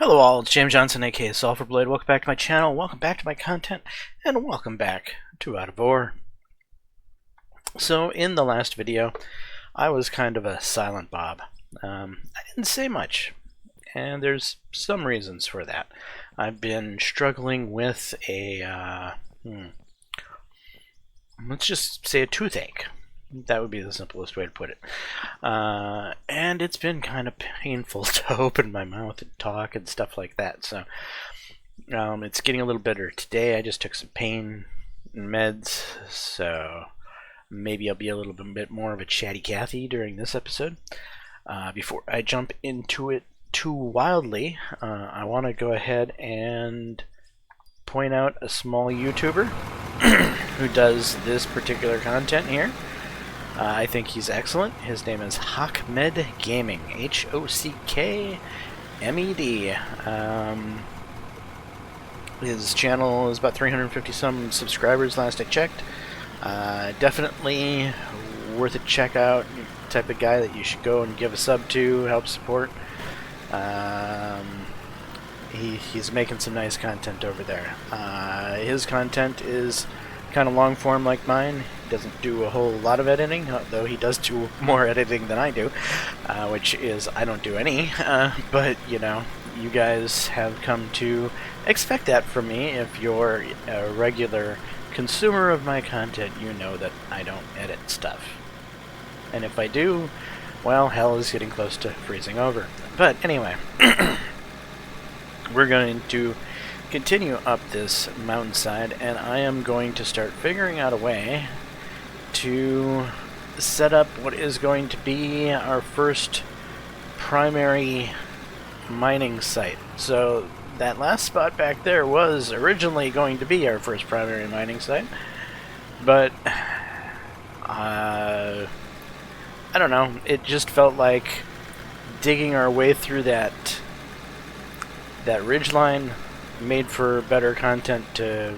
Hello all, it's James Johnson, aka Sulfurblade. Welcome back to my channel, welcome back to my content, and welcome back to Out of Ore. So in the last video, I was kind of a silent Bob. I didn't say much, and there's some reasons for that. I've been struggling with a, let's just say a toothache. That would be the simplest way to put it. And it's been kind of painful to open my mouth and talk and stuff like that. So it's getting a little better today. I just took some pain meds, so maybe I'll be a little bit more of a chatty Cathy during this episode. Before I jump into it too wildly, I want to go ahead and point out a small YouTuber who does this particular content here. I think he's excellent. His name is Hockmed Gaming, H-O-C-K-M-E-D. His channel is about 350 some subscribers last I checked. Definitely worth a check out. Type of guy that you should go and give a sub to, help support. He's making some nice content over there. His content is kind of long form like mine. He doesn't do a whole lot of editing, though he does do more editing than I do, which is I don't do any, but you know, you guys have come to expect that from me. If you're a regular consumer of my content, you know that I don't edit stuff, and if I do, well, hell is getting close to freezing over. But anyway, we're going to continue up this mountainside, and I am going to start figuring out a way to set up what is going to be our first primary mining site. So that last spot back there was originally going to be our first primary mining site, but I don't know, it just felt like digging our way through that ridge line made for better content to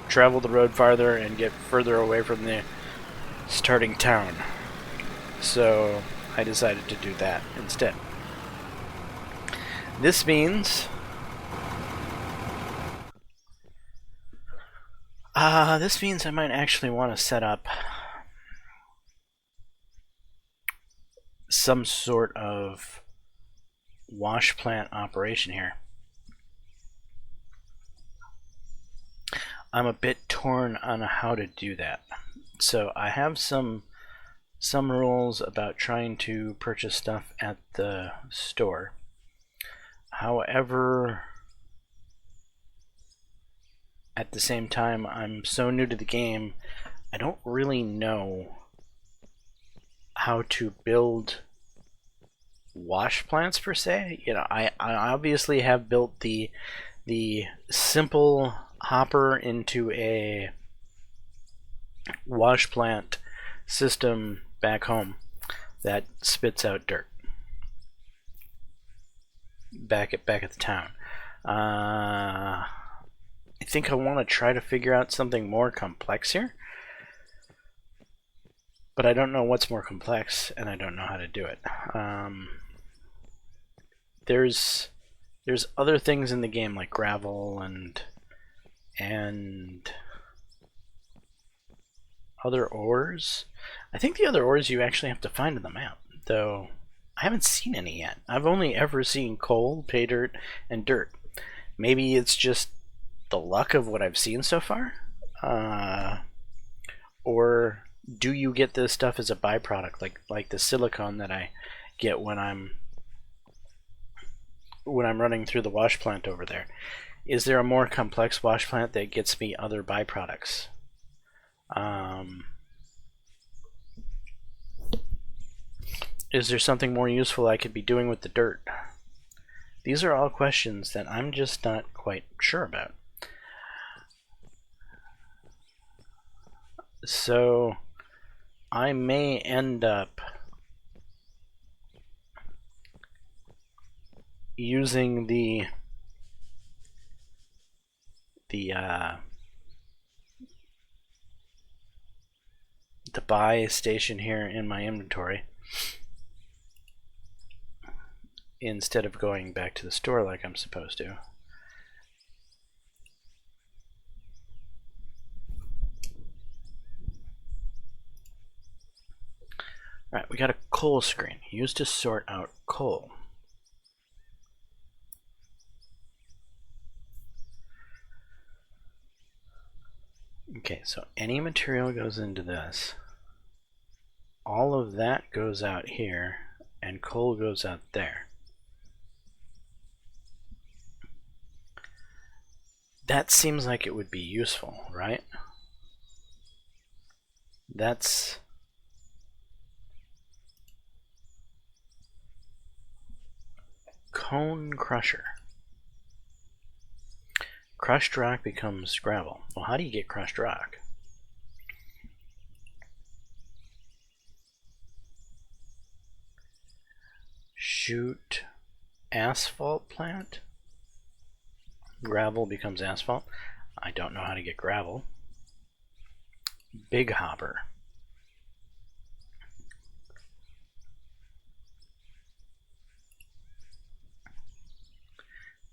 travel the road farther and get further away from the starting town. So I decided to do that instead. This means I might actually want to set up some sort of wash plant operation here. I'm a bit torn on how to do that. So I have some rules about trying to purchase stuff at the store. However, at the same time, I'm so new to the game, I don't really know how to build wash plants per se. You know, I obviously have built the simple hopper into a wash plant system back home that spits out dirt back at the town. I think I want to try to figure out something more complex here, but I don't know what's more complex, and I don't know how to do it. There's other things in the game like gravel and other ores. I think the other ores you actually have to find in the map, though I haven't seen any yet. I've only ever seen coal, pay dirt, and dirt. Maybe it's just the luck of what I've seen so far, or do you get this stuff as a byproduct, like the silicone that I get when I'm running through the wash plant over there? Is there a more complex wash plant that gets me other byproducts? Is there something more useful I could be doing with the dirt? These are all questions that I'm just not quite sure about. So I may end up using the buy station here in my inventory instead of going back to the store like I'm supposed to. Alright, we got a coal screen used to sort out coal. Okay, so any material goes into this. All of that goes out here, and coal goes out there. That seems like it would be useful, right? That's cone crusher. Crushed rock becomes gravel. Well, how do you get crushed rock? Shoot asphalt plant? Gravel becomes asphalt? I don't know how to get gravel. Big hopper.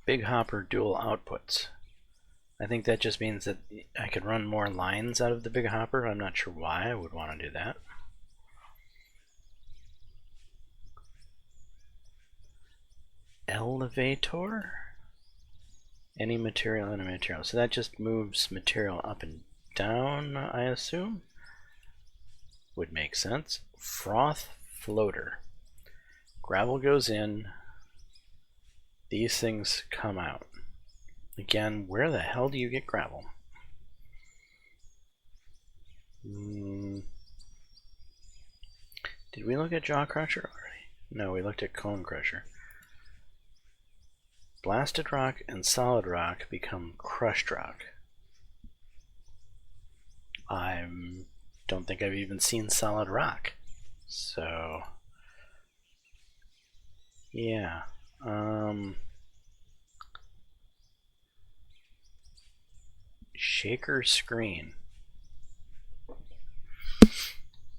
Big hopper dual outputs. I think that just means that I could run more lines out of the big hopper. I'm not sure why I would want to do that. Elevator? Any material in a material. So that just moves material up and down, I assume? Would make sense. Froth floater. Gravel goes in. These things come out. Again, where the hell do you get gravel? Did we look at jaw crusher already? No, we looked at cone crusher. Blasted rock and solid rock become crushed rock. I don't think I've even seen solid rock. So, yeah. Shaker screen.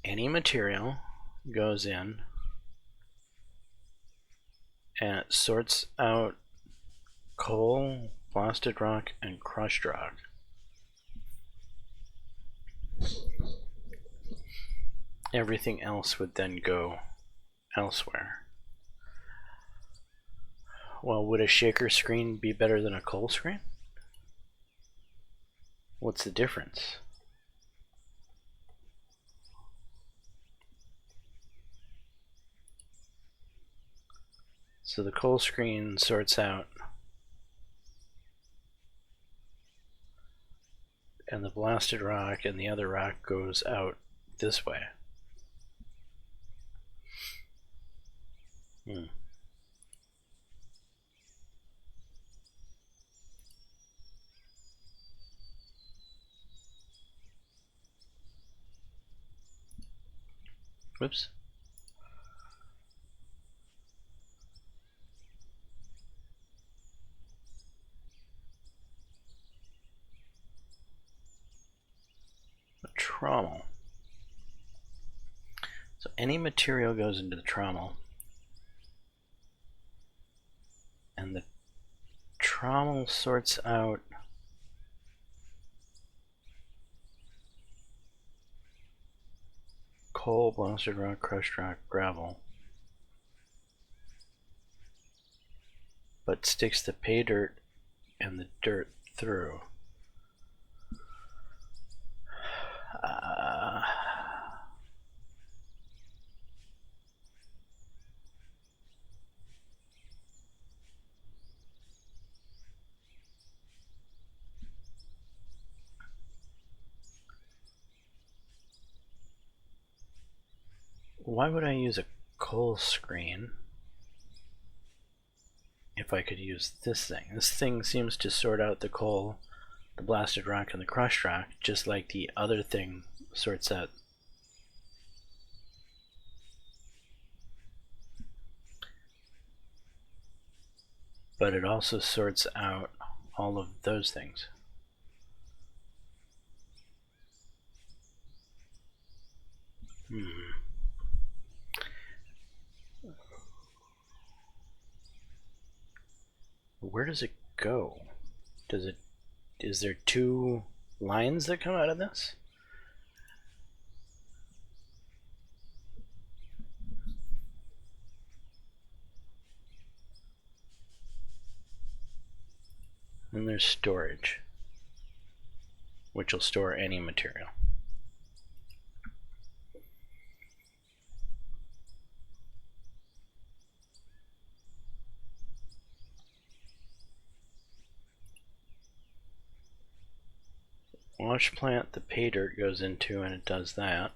Any material goes in and it sorts out coal, blasted rock, and crushed rock. Everything else would then go elsewhere. Well, would a shaker screen be better than a coal screen? What's the difference? So the coal screen sorts out, and the blasted rock and the other rock goes out this way. Whoops. A trommel. So any material goes into the trommel, and the trommel sorts out coal, blasted rock, crushed rock, gravel, but sticks the pay dirt and the dirt through. Why would I use a coal screen if I could use this thing? This thing seems to sort out the coal, the blasted rock, and the crushed rock, just like the other thing sorts out. But it also sorts out all of those things. where does it go? Is there two lines that come out of this? And there's storage, which will store any material. Wash plant, the pay dirt goes into, and it does that.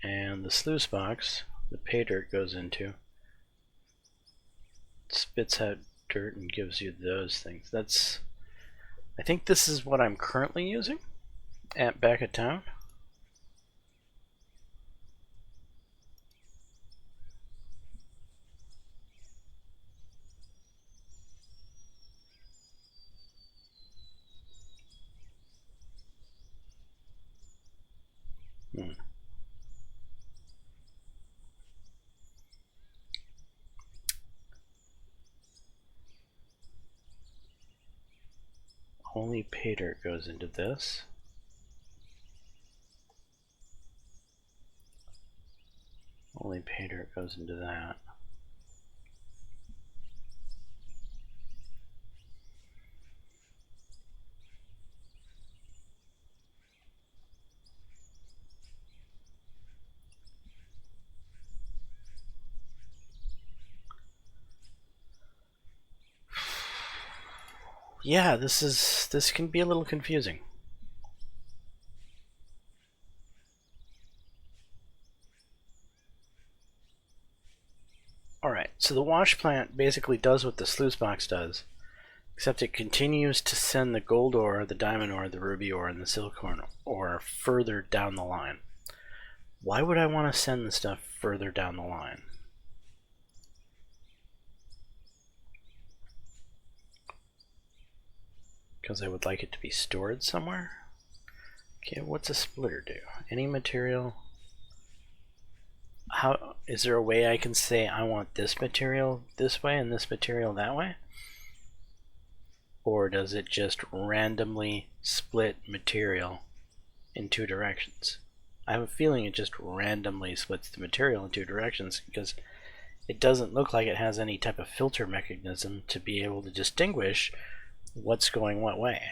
And the sluice box, the pay dirt goes into, it spits out dirt and gives you those things. I think this is what I'm currently using back at town. Only pay dirt goes into this. Only pay dirt goes into that. Yeah, this can be a little confusing. Alright, so the wash plant basically does what the sluice box does, except it continues to send the gold ore, the diamond ore, the ruby ore, and the silicon ore further down the line. Why would I want to send the stuff further down the line? Because I would like it to be stored somewhere? Okay, what's a splitter do? Any material? How is there a way I can say I want this material this way and this material that way? Or does it just randomly split material in two directions? I have a feeling it just randomly splits the material in two directions because it doesn't look like it has any type of filter mechanism to be able to distinguish what's going what way.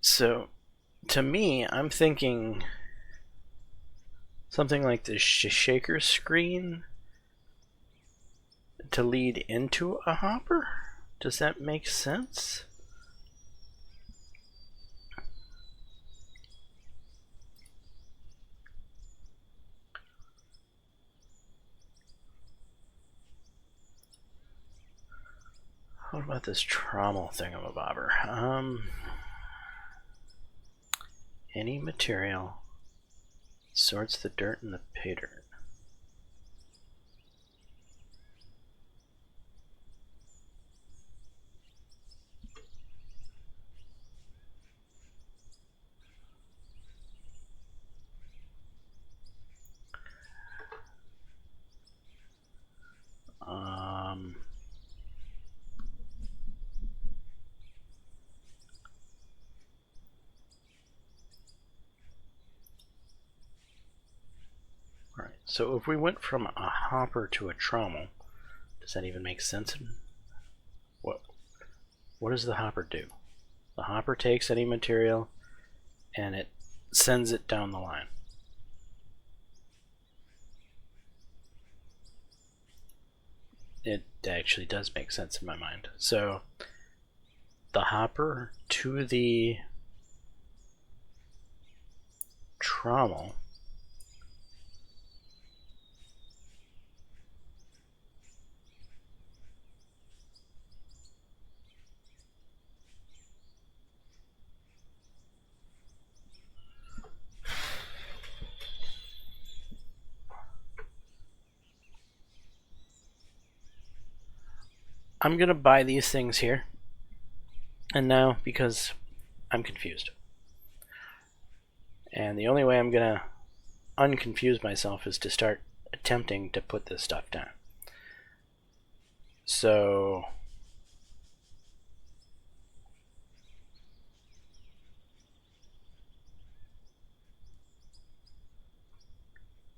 So, to me, I'm thinking something like the shaker screen to lead into a hopper? Does that make sense? What about this trommel thingamabobber? Any material sorts the dirt and the pay dirt. Alright, so if we went from a hopper to a trommel, does that even make sense? What does the hopper do? The hopper takes any material and it sends it down the line. It actually does make sense in my mind. So the hopper to the trommel. I'm gonna buy these things here. And now, because I'm confused. And the only way I'm gonna unconfuse myself is to start attempting to put this stuff down. So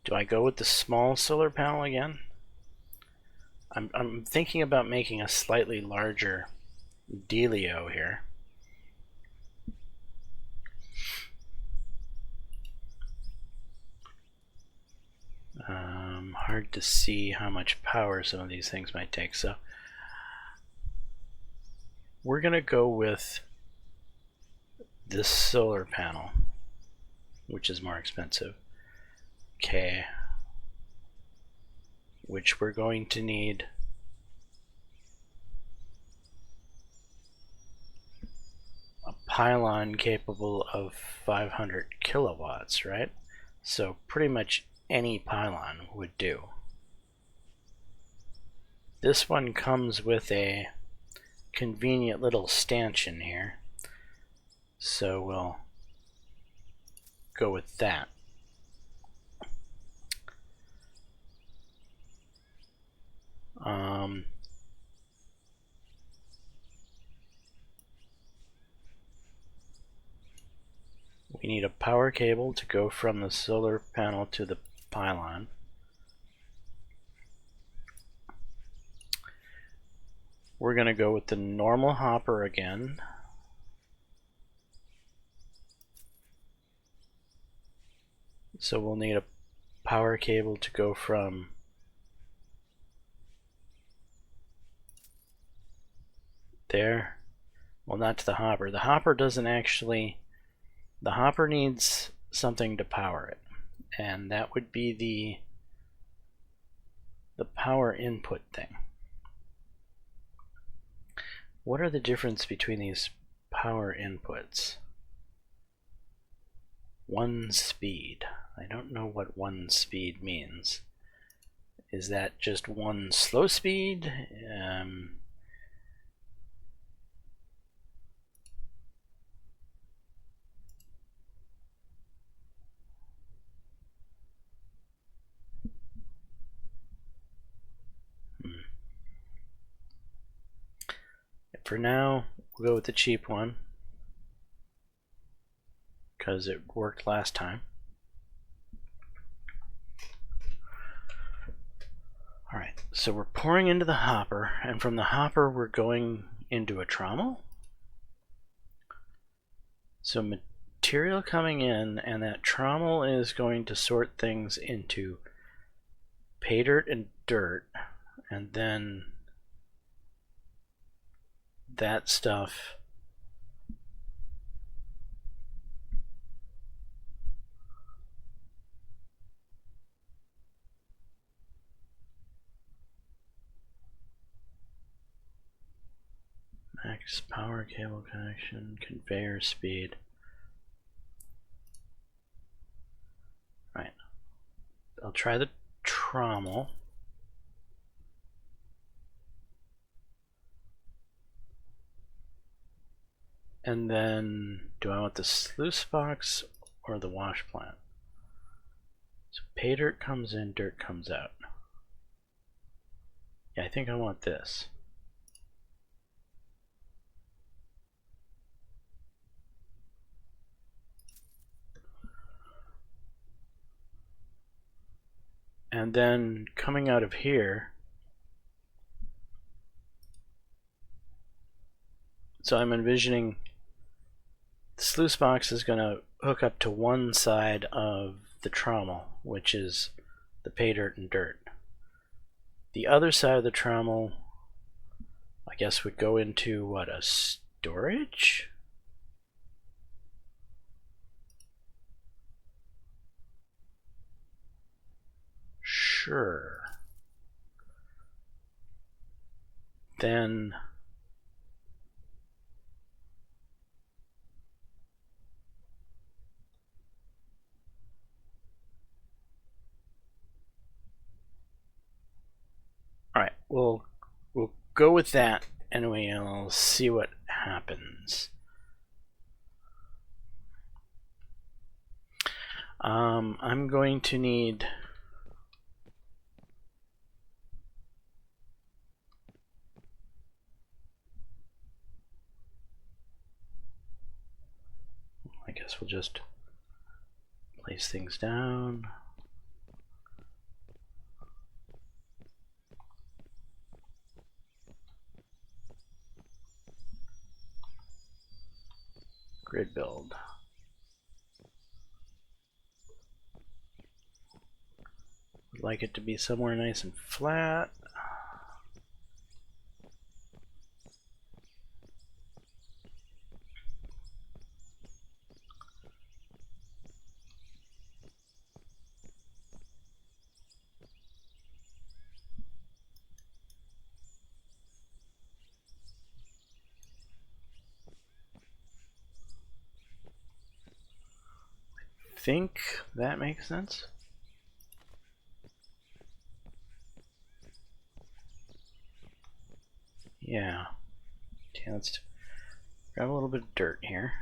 do I go with the small solar panel again? I'm thinking about making a slightly larger dealio here. Hard to see how much power some of these things might take, so we're gonna go with this solar panel, which is more expensive. Okay, which we're going to need a pylon capable of 500 kilowatts, right? So pretty much any pylon would do. This one comes with a convenient little stanchion here, so we'll go with that. We need a power cable to go from the solar panel to the pylon. We're going to go with the normal hopper again. So we'll need a power cable to go from there. Well, not to the hopper. The hopper doesn't actually... The hopper needs something to power it, and that would be the power input thing. What are the difference between these power inputs? One speed. I don't know what one speed means. Is that just one slow speed? For now, we'll go with the cheap one because it worked last time. Alright, so we're pouring into the hopper, and from the hopper we're going into a trommel. So material coming in, and that trommel is going to sort things into pay dirt and dirt, and then that stuff max power cable connection, conveyor speed. Right. I'll try the trommel. And then, do I want the sluice box or the wash plant? So pay dirt comes in, dirt comes out. Yeah, I think I want this. And then coming out of here, so I'm envisioning the sluice box is going to hook up to one side of the trommel, which is the pay dirt and dirt. The other side of the trommel, I guess, would go into what, a storage? Sure. Then all right, we'll go with that and we'll see what happens. I'm going to need I guess we'll just place things down. Grid build. Would like it to be somewhere nice and flat. I think that makes sense. Yeah. Okay, let's grab a little bit of dirt here.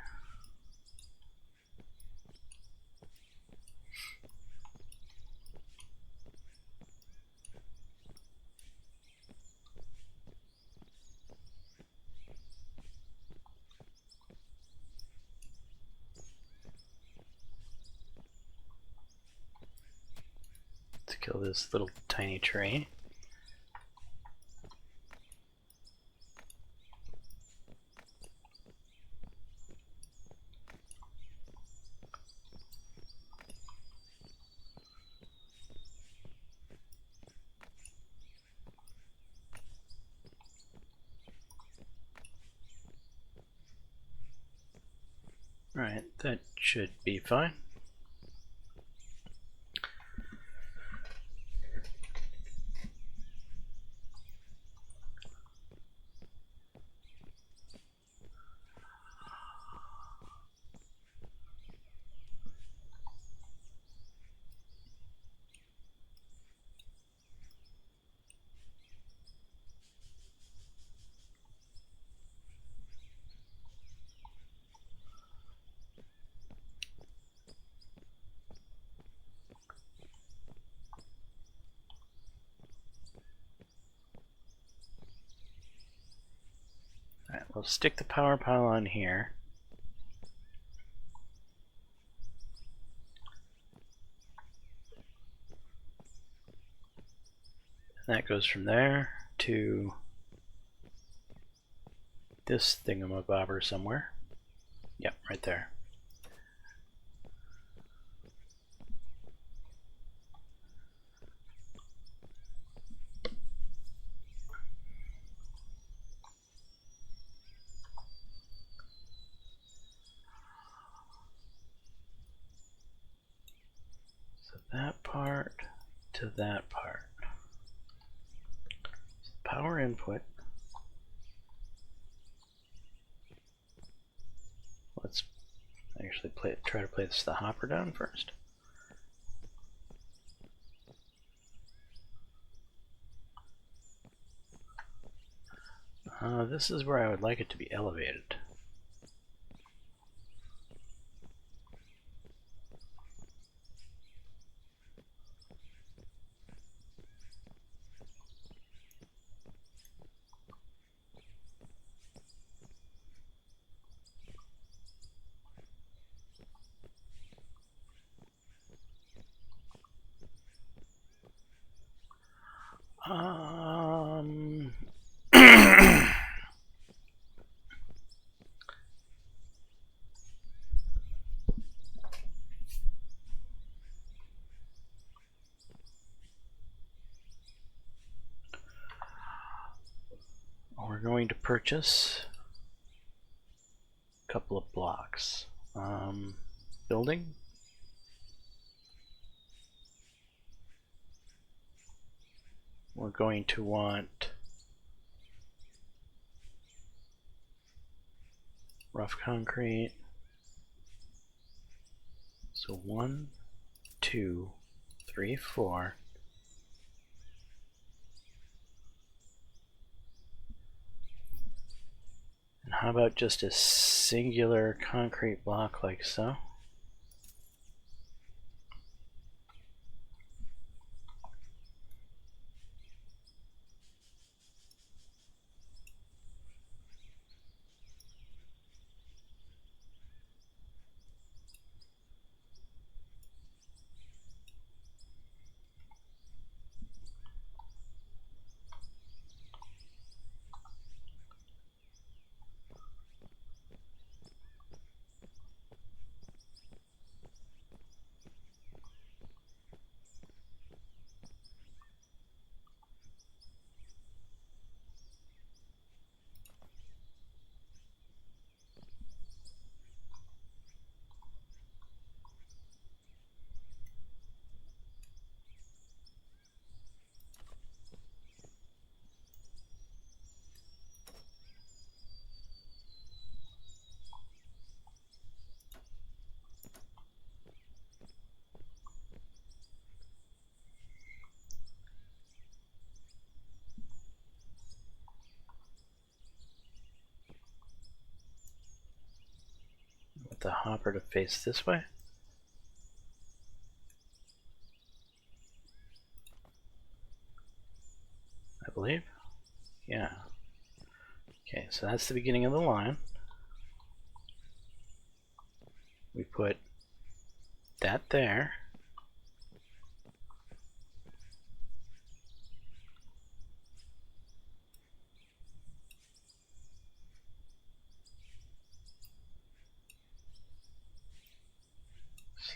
To kill this little tiny tree. Alright, that should be fine. Alright, we'll stick the power pile on here. And that goes from there to this thingamabobber somewhere. Yep, right there. So that part to that part. So power input. Let's actually try to place the hopper down first. This is where I would like it to be elevated. We're going to purchase couple of blocks. Building. We're going to want rough concrete. So 1, 2, 3, 4. And how about just a singular concrete block like so? The hopper to face this way. I believe. Yeah. Okay, so that's the beginning of the line. We put that there.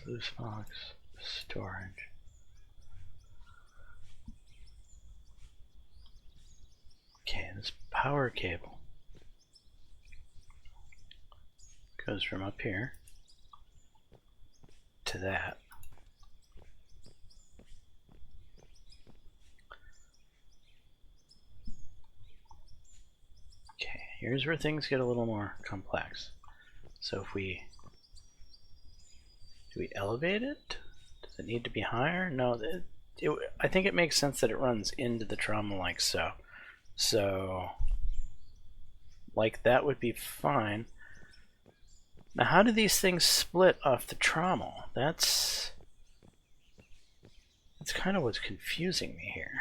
Sluice box, storage. Okay, this power cable goes from up here to that. Okay, here's where things get a little more complex. So if we do we elevate it? Does it need to be higher? No, I think it makes sense that it runs into the trauma like so. So, like that would be fine. Now, how do these things split off the trommel? That's kind of what's confusing me here.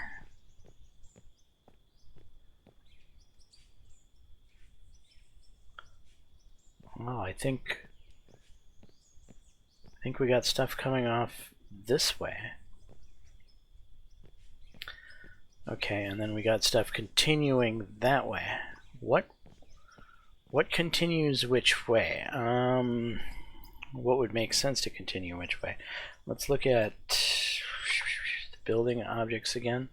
Oh, I think we got stuff coming off this way. Okay, and then we got stuff continuing that way. What continues which way? What would make sense to continue which way? Let's look at the building objects again.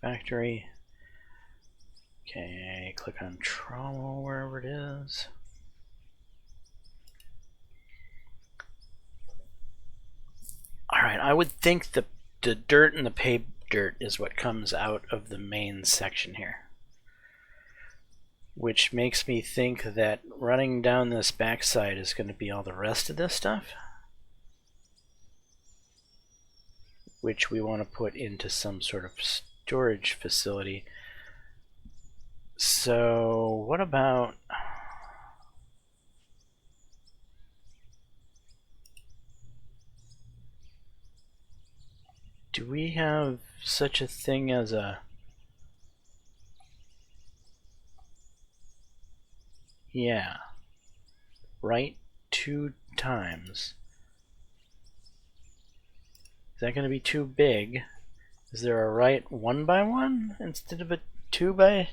Factory. Okay, click on trauma wherever it is. Alright, I would think the dirt and the paved dirt is what comes out of the main section here. Which makes me think that running down this backside is going to be all the rest of this stuff. Which we want to put into some sort of storage facility. So what about... do we have such a thing as a... yeah. Right 2 times. Is that going to be too big? Is there a right 1 by 1 instead of a 2 by...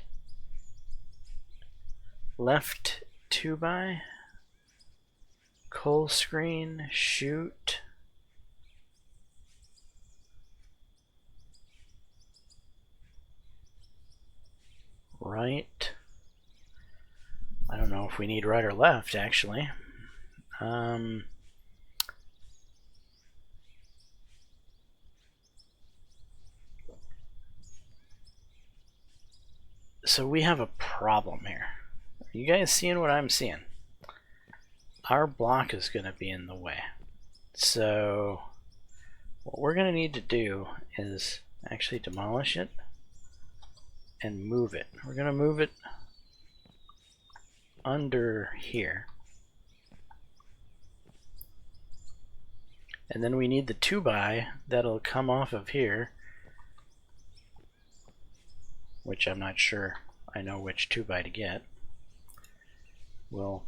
left 2 by? Coal screen, shoot. right. I don't know if we need right or left, actually. So we have a problem here. Are you guys seeing what I'm seeing? Our block is going to be in the way. So what we're going to need to do is actually demolish it and move it. We're going to move it under here. And then we need the 2x that'll come off of here, which I'm not sure I know which 2x to get. We'll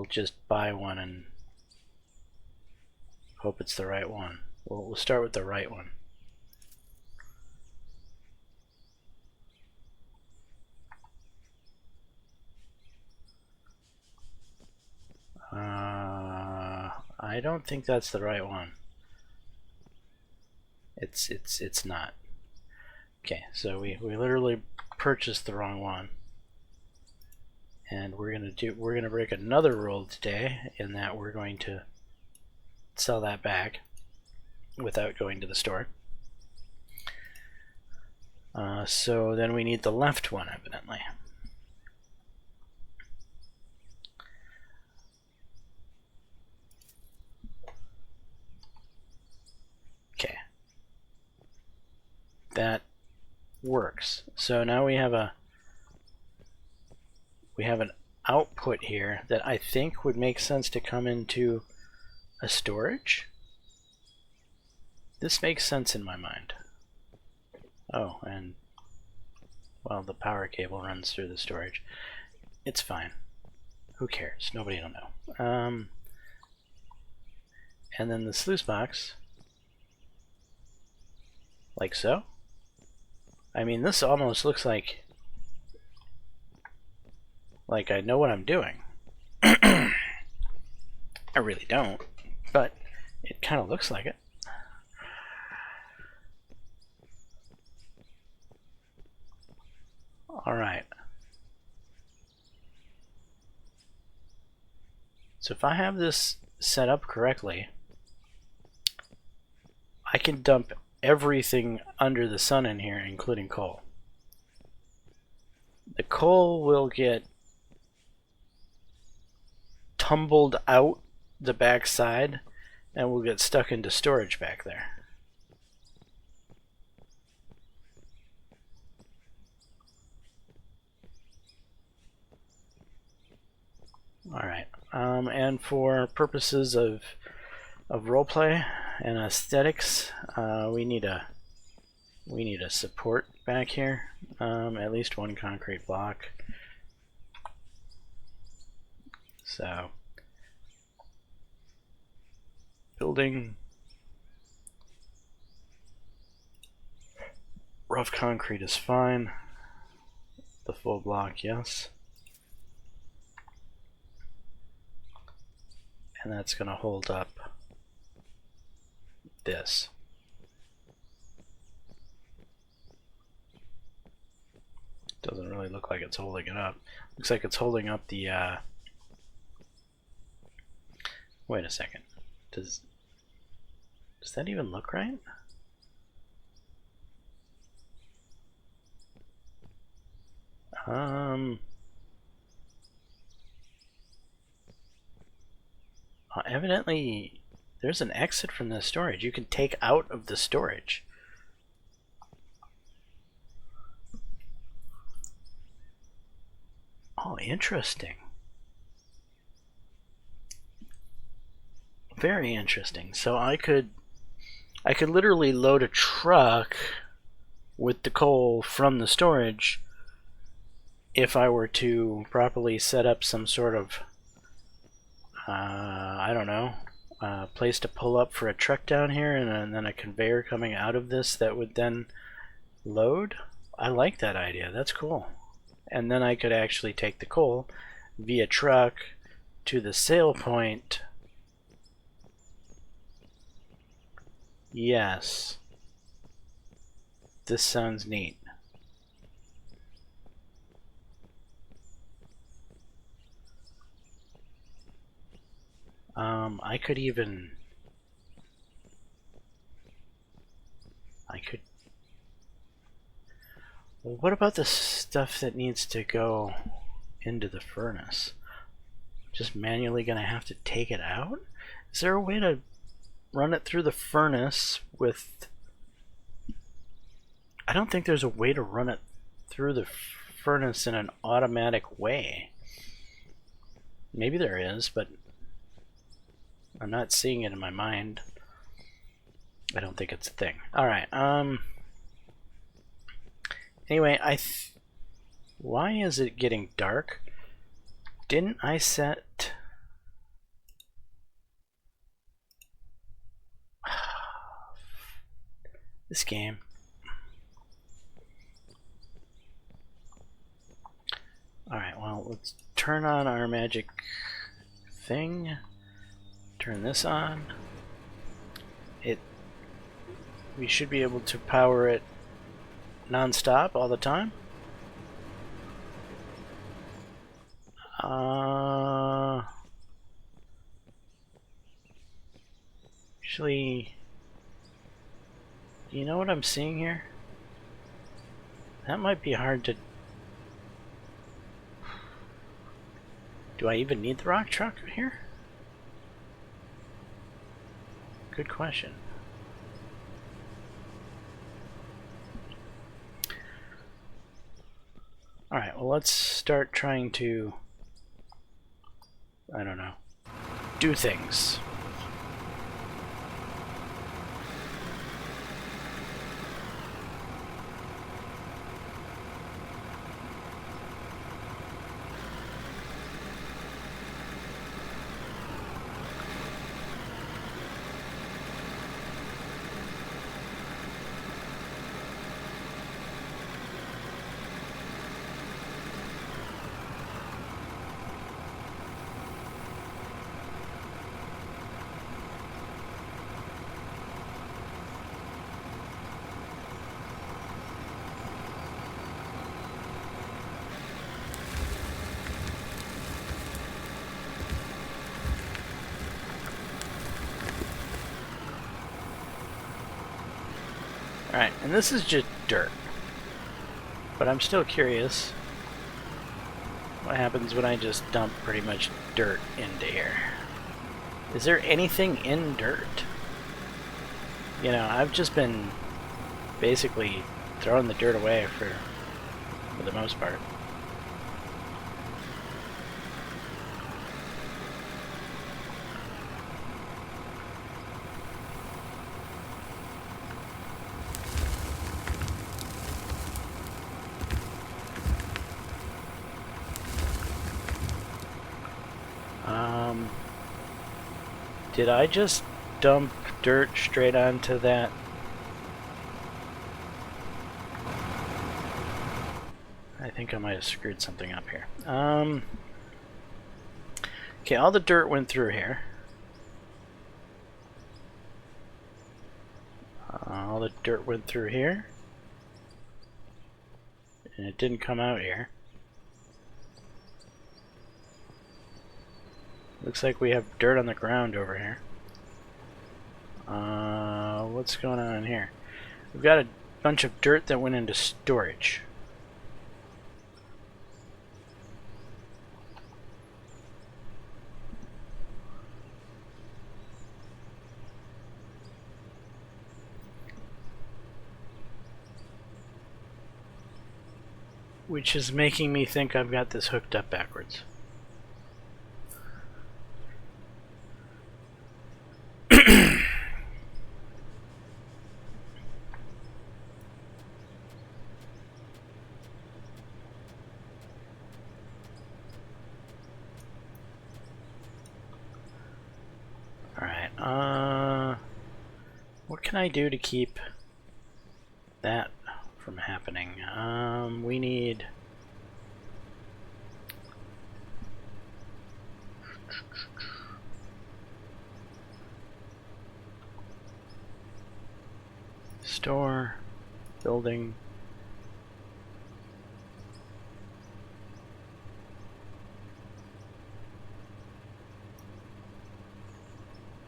just buy one and hope it's the right one. We'll start with the right one. I don't think that's the right one. It's not. Okay, so we literally purchased the wrong one. And we're gonna break another rule today, in that we're going to sell that back without going to the store. So then we need the left one, evidently. Okay, that works. So now we have an output here that I think would make sense to come into a storage. This makes sense in my mind. Oh, and well, the power cable runs through the storage. It's fine. Who cares? Nobody will know. And then the sluice box, like so. I mean, this almost looks like I know what I'm doing. I really don't, but it kind of looks like it. All right. So if I have this set up correctly, I can dump everything under the sun in here, including coal. The coal will get tumbled out the back side and will get stuck into storage back there. Alright, and for purposes of roleplay and aesthetics, we need a support back here, at least one concrete block. So building rough concrete is fine. The full block, yes. And that's going to hold up this. Doesn't really look like it's holding it up. Looks like it's holding up the wait a second. Does that even look right? Evidently there's an exit from the storage. You can take out of the storage. Oh, interesting. Very interesting. So I could literally load a truck with the coal from the storage if I were to properly set up some sort of I don't know, place to pull up for a truck down here, and then a conveyor coming out of this that would then load. I like that idea. That's cool. And then I could actually take the coal via truck to the sale point. Yes. this sounds neat. I could even... Well, what about the stuff that needs to go into the furnace? Just manually gonna have to take it out? Is there a way to run it through the furnace with... I don't think there's a way to run it through the furnace in an automatic way. Maybe there is, but I'm not seeing it in my mind. I don't think it's a thing. Alright, anyway, why is it getting dark? Didn't I set... this game. Alright, well, let's turn on our magic thing. Turn this on. We should be able to power it non-stop all the time. Actually, you know what I'm seeing here? That might be hard to... Do I even need the rock truck here? Good question. Alright, well, let's start trying to... I don't know. Do things. Alright, and this is just dirt. But I'm still curious what happens when I just dump pretty much dirt into here. Is there anything in dirt? You know, I've just been basically throwing the dirt away for the most part. Did I just dump dirt straight onto that? I think I might have screwed something up here. Okay, all the dirt went through here. All the dirt went through here. And it didn't come out here. Looks like we have dirt on the ground over here. What's going on here? We've got a bunch of dirt that went into storage. Which is making me think I've got this hooked up backwards. What can I do to keep that from happening? We need... store, building.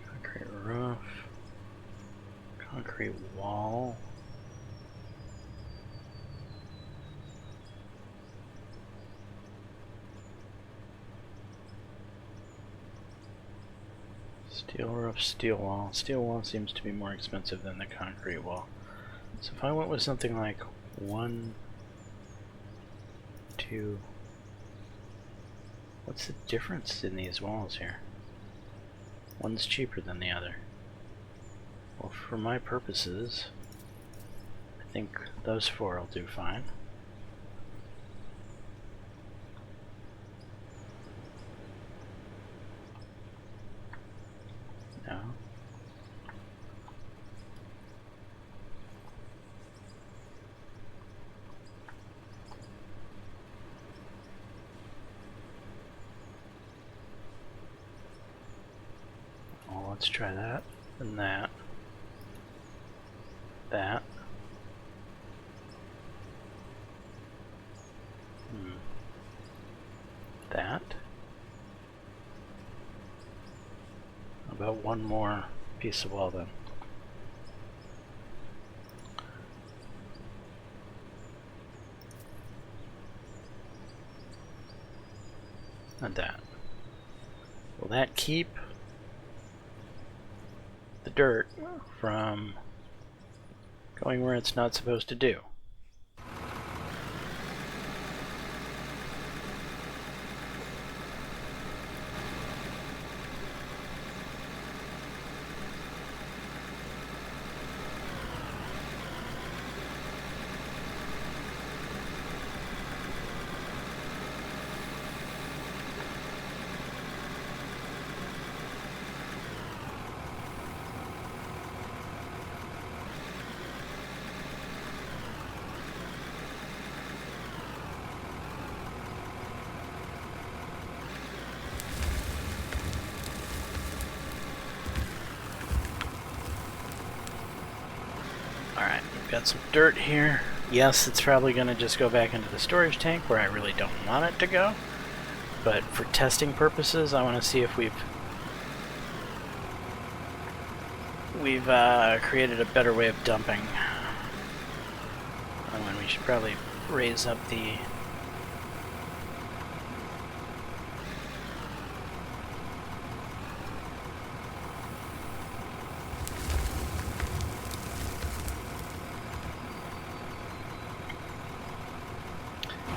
Concrete roof. Concrete wall. Steel roof, steel wall. Steel wall seems to be more expensive than the concrete wall. So if I went with something like 1, 2... What's the difference in these walls here? One's cheaper than the other. Well, for my purposes, I think those 4 will do fine. No. Well, let's try that, and that. That. That. About one more piece of wall then. And that. Will that keep the dirt from going where it's not supposed to do? Alright, we've got some dirt here. Yes, it's probably going to just go back into the storage tank where I really don't want it to go. But for testing purposes, I want to see if we've created a better way of dumping. And we should probably raise up the...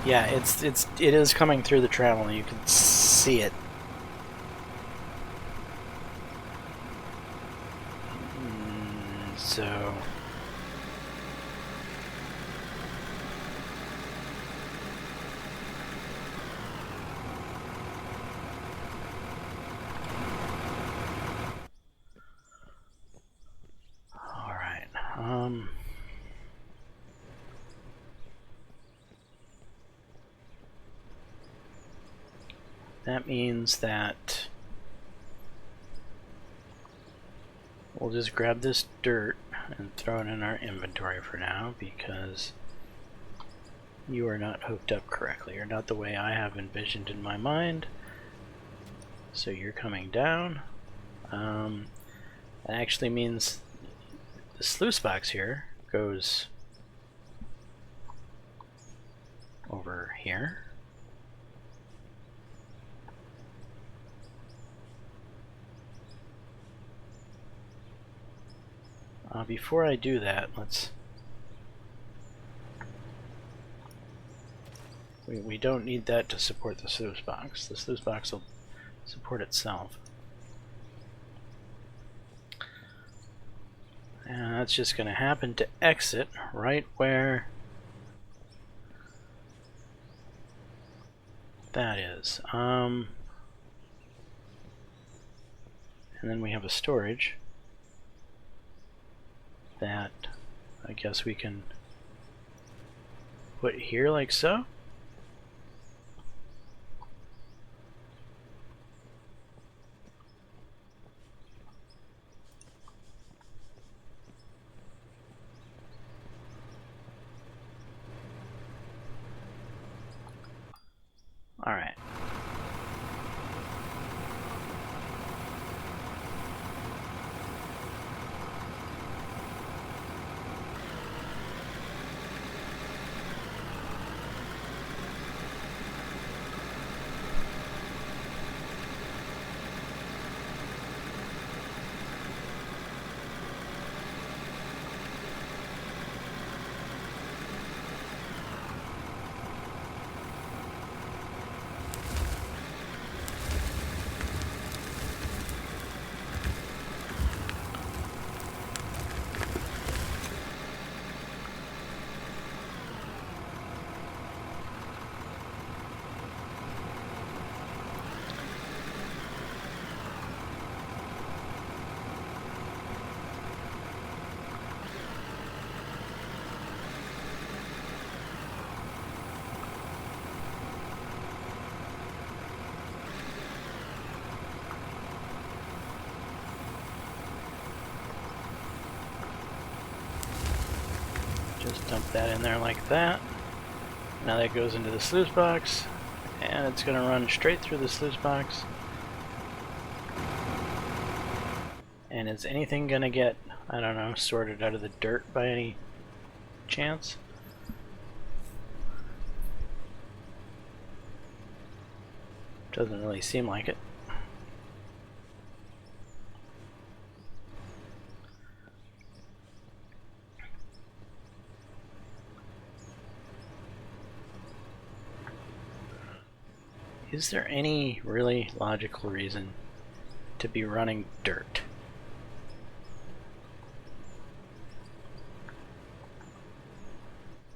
Yeah, it is coming through the travel. You can see it. So all right. That means that we'll just grab this dirt and throw it in our inventory for now, because you are not hooked up correctly, or not the way I have envisioned in my mind. So you're coming down. That actually means the sluice box here goes over here. Before I do that, we don't need that to support the sluice box. The sluice box will support itself. And that's just going to happen to exit right where that is. And then we have a storage that I guess we can put here like so. Alright. Just dump that in there like that. Now that goes into the sluice box, and it's going to run straight through the sluice box. And is anything going to get, I don't know, sorted out of the dirt by any chance? Doesn't really seem like it. Is there any really logical reason to be running dirt?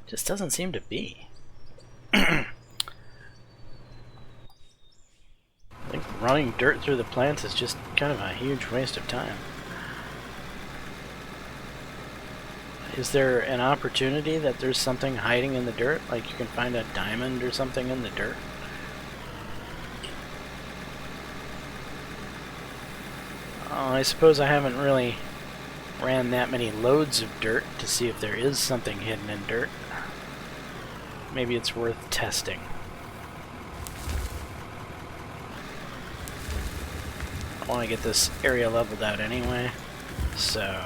Just doesn't seem to be. I think running dirt through the plants is just kind of a huge waste of time. Is there an opportunity that there's something hiding in the dirt? Like you can find a diamond or something in the dirt? Oh, I suppose I haven't really ran that many loads of dirt to see if there is something hidden in dirt. Maybe it's worth testing. I want to get this area leveled out anyway, so...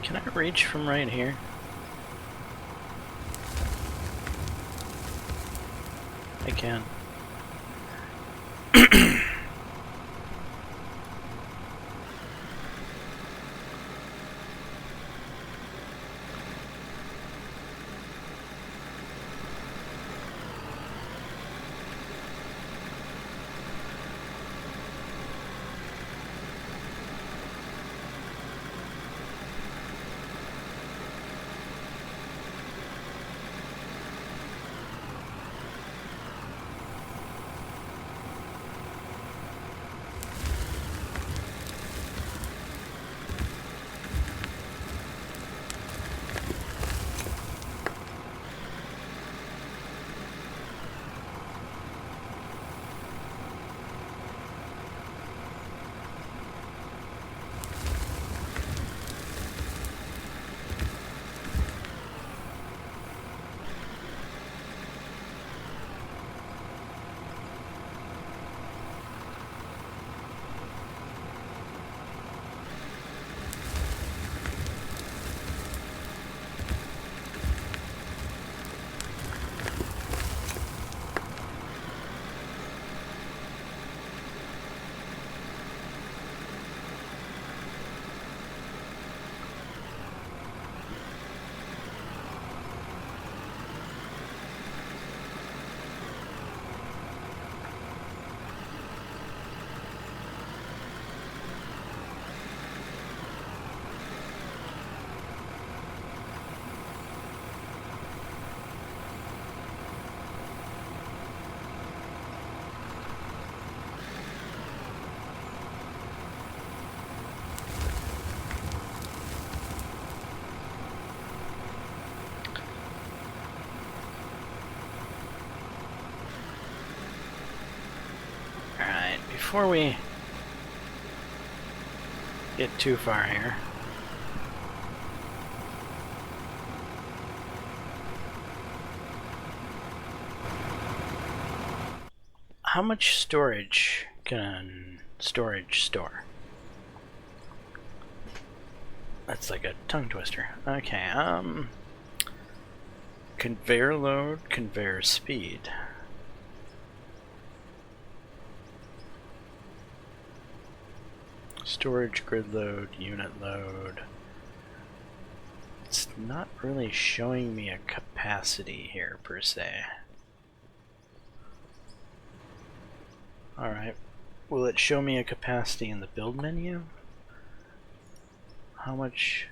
Can I reach from right here? I can. before we get too far here, how much storage can storage store? That's like a tongue twister. Okay, conveyor load, conveyor speed. Storage grid load, unit load. It's not really showing me a capacity here per se. Alright, will it show me a capacity in the build menu? How much?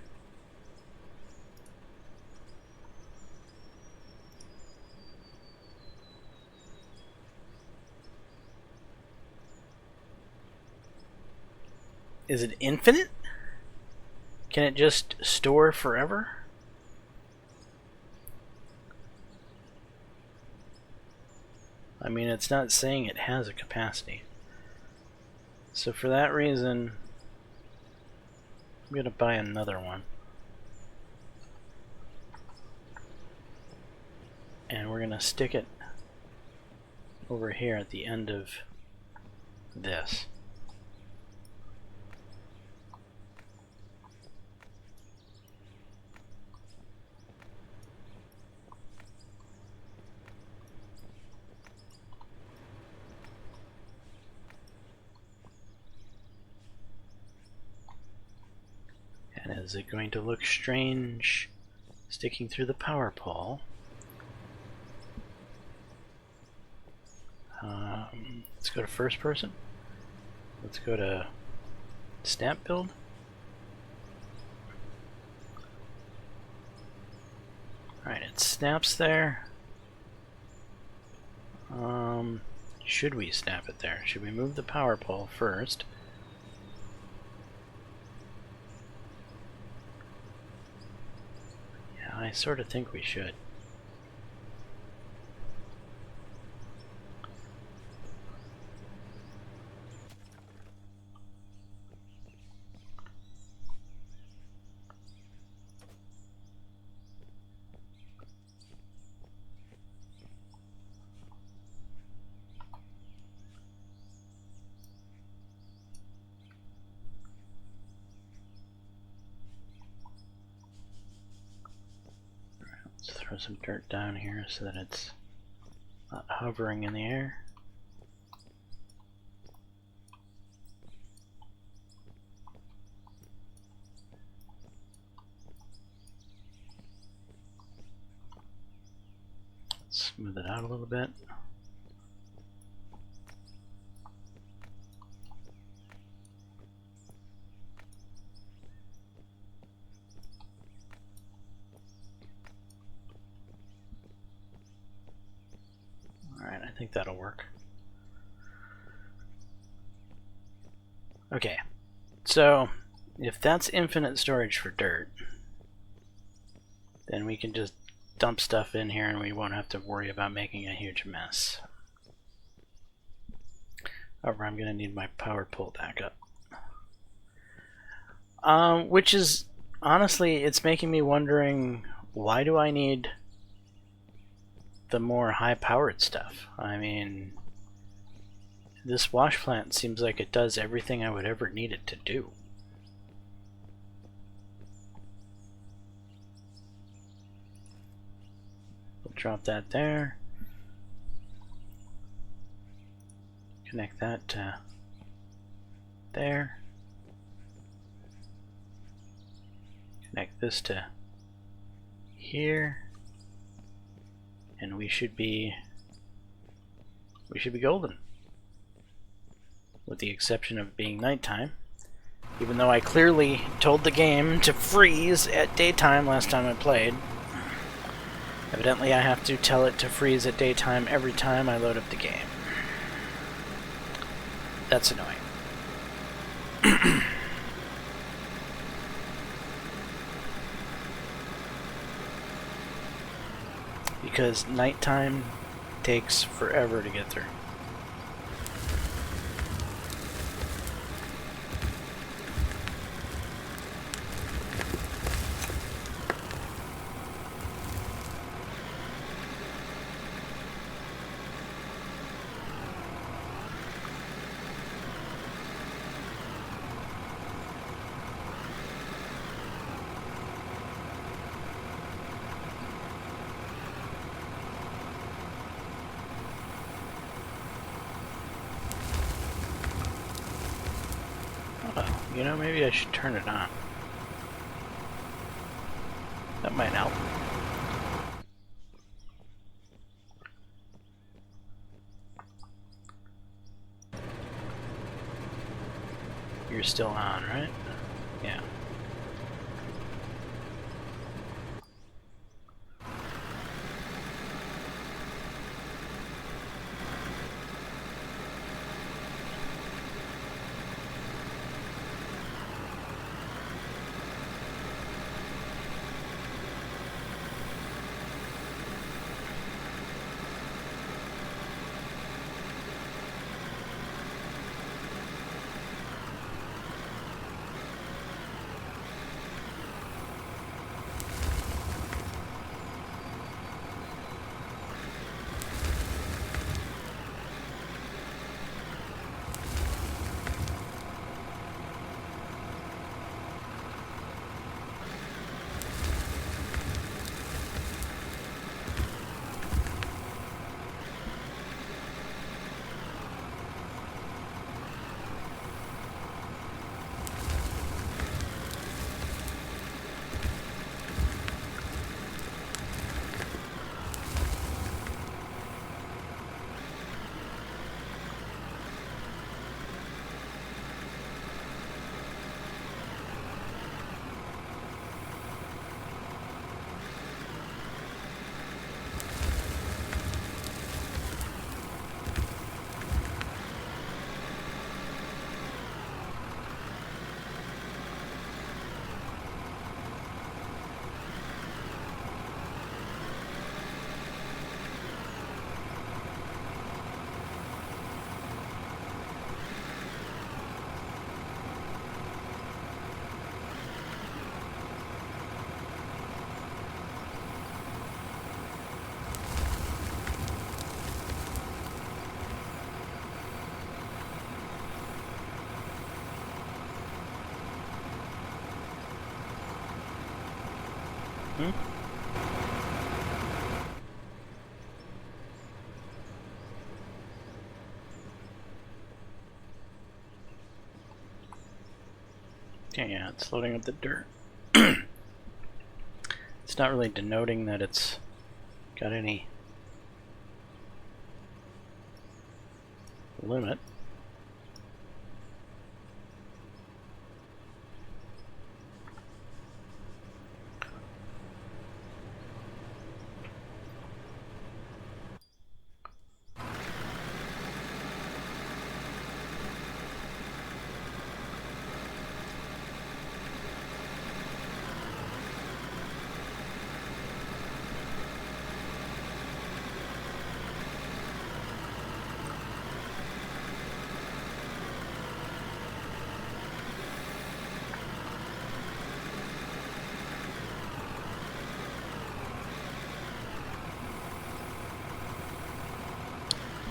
Is it infinite? Can it just store forever? I mean, it's not saying it has a capacity. So for that reason, I'm gonna buy another one. And we're gonna stick it over here at the end of this. And is it going to look strange sticking through the power pole? Let's go to first person. Let's go to snap build. Alright, it snaps there. Should we snap it there? Should we move the power pole first? Yeah, I sort of think we should. Let's throw some dirt down here so that it's not hovering in the air. Smooth it out a little bit. Alright, I think that'll work. Okay, so if that's infinite storage for dirt, then we can just dump stuff in here and we won't have to worry about making a huge mess. However, I'm going to need my power pole back up. Which is, honestly, it's making me wondering, why do I need the more high-powered stuff? I mean, this wash plant seems like it does everything I would ever need it to do. We'll drop that there. Connect that to there. Connect this to here. And we should be golden. With the exception of being nighttime. Even though I clearly told the game to freeze at daytime last time I played. Evidently I have to tell it to freeze at daytime every time I load up the game. That's annoying. Because nighttime takes forever to get through. You know, maybe I should turn it on. That might help. You're still on, right? Yeah. Yeah, it's loading up the dirt. It's not really denoting that it's got any limit.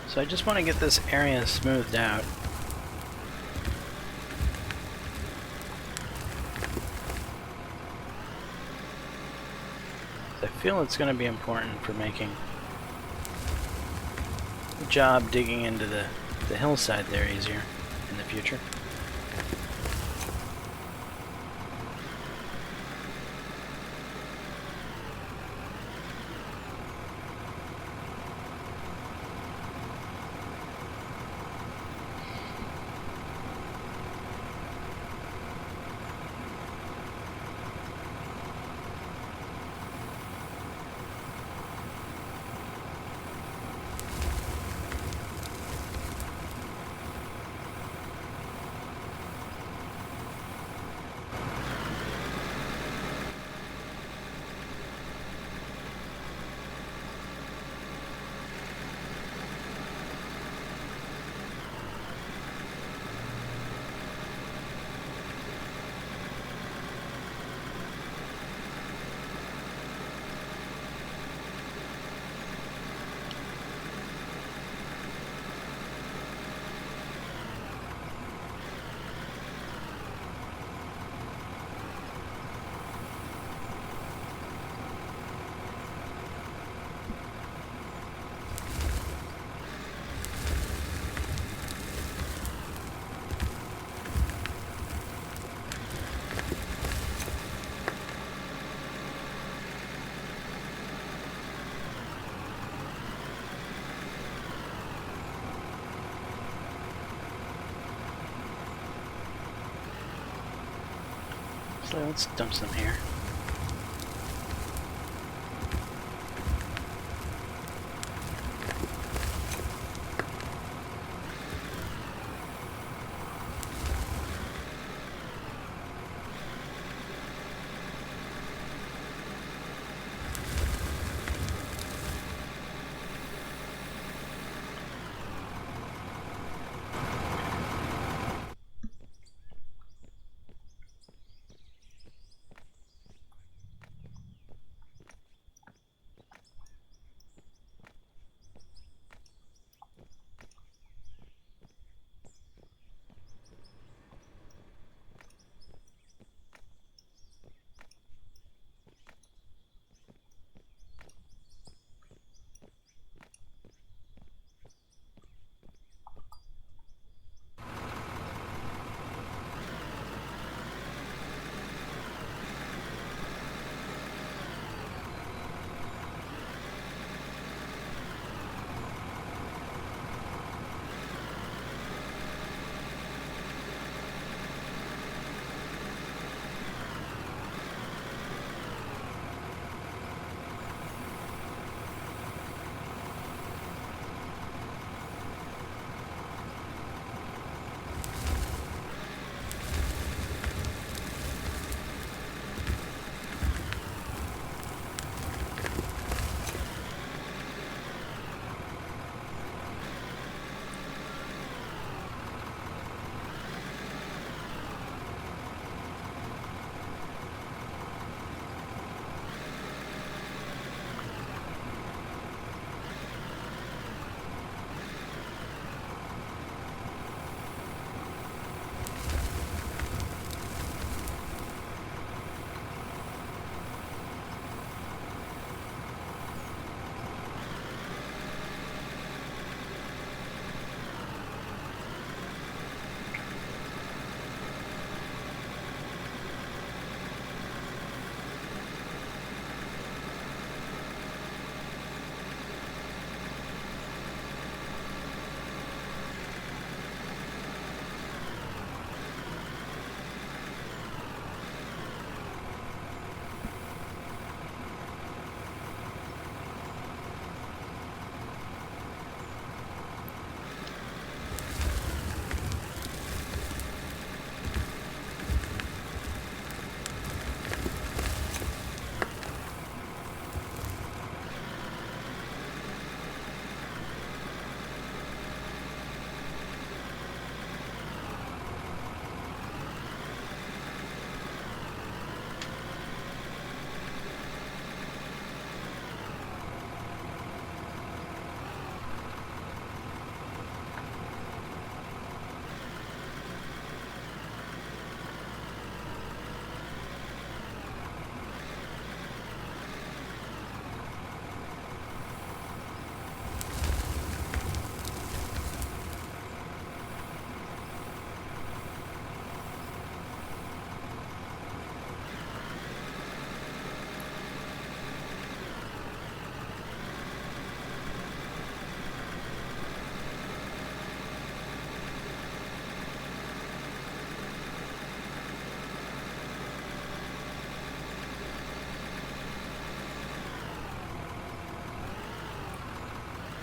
So I just want to get this area smoothed out. I feel it's going to be important for making the job digging into the hillside there easier in the future. So let's dump some here.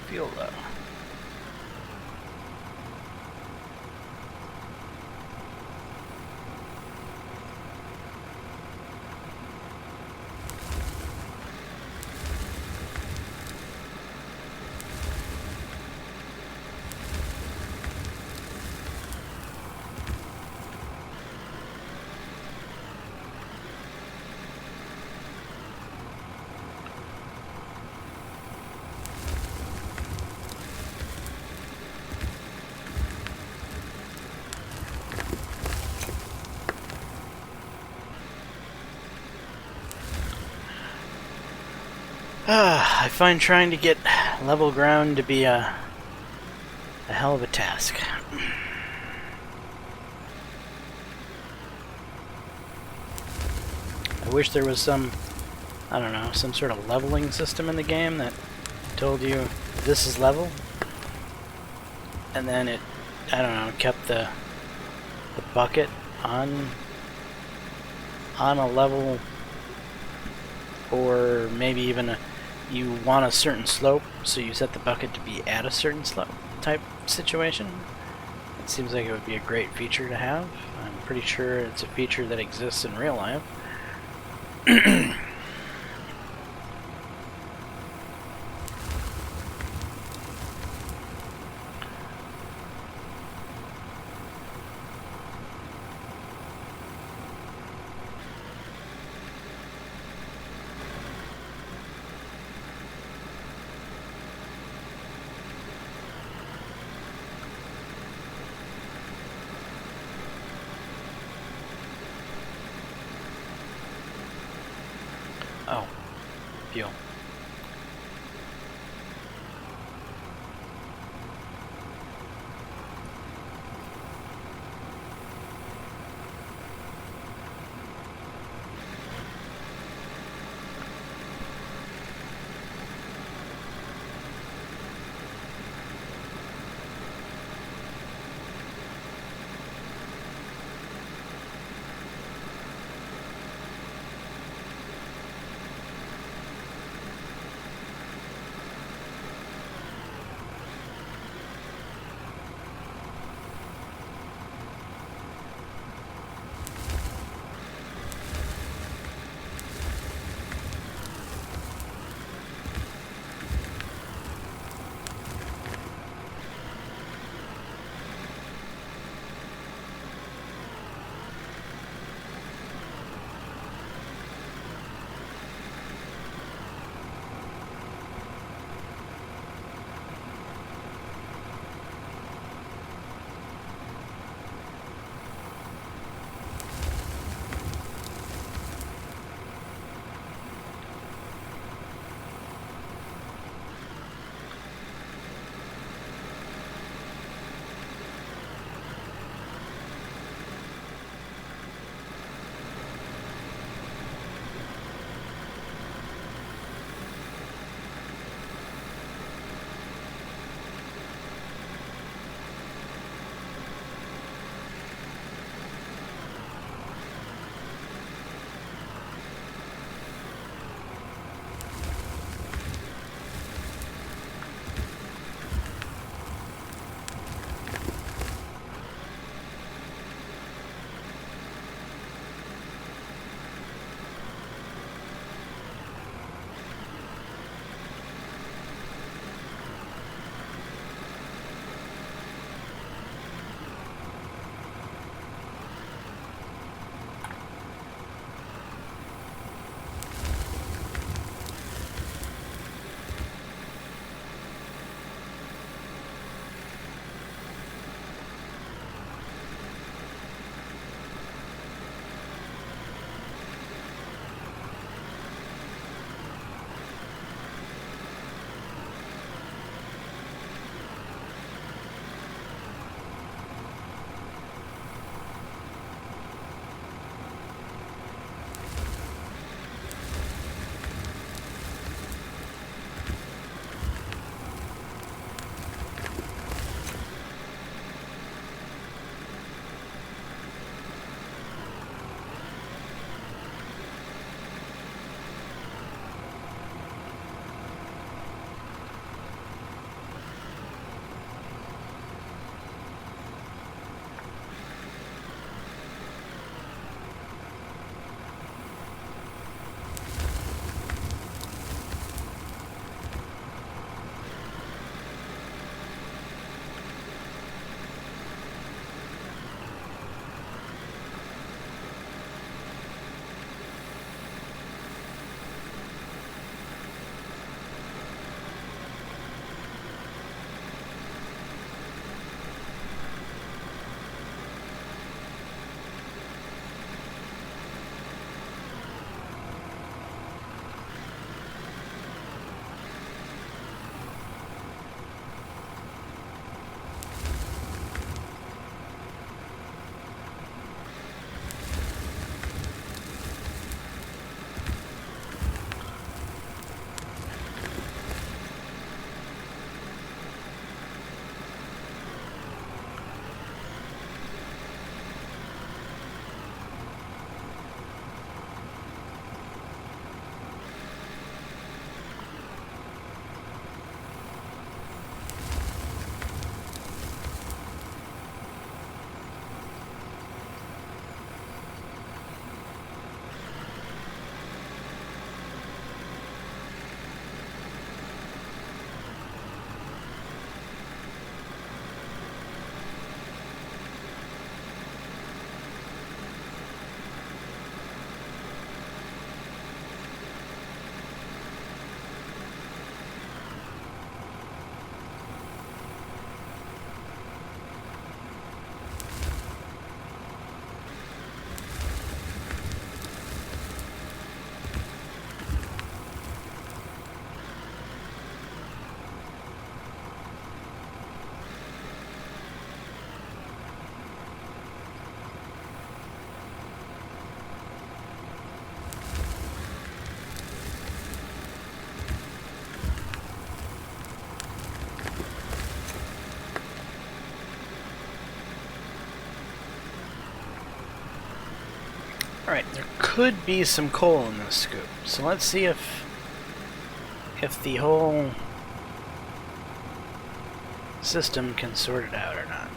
Feel low. I find trying to get level ground to be a hell of a task. I wish there was some, I don't know, some sort of leveling system in the game that told you this is level, and then it, I don't know, kept the bucket on on a level, or maybe even you want a certain slope, so you set the bucket to be at a certain slope type situation. It seems like it would be a great feature to have. I'm pretty sure it's a feature that exists in real life. Alright, there could be some coal in this scoop, so let's see if the whole system can sort it out or not.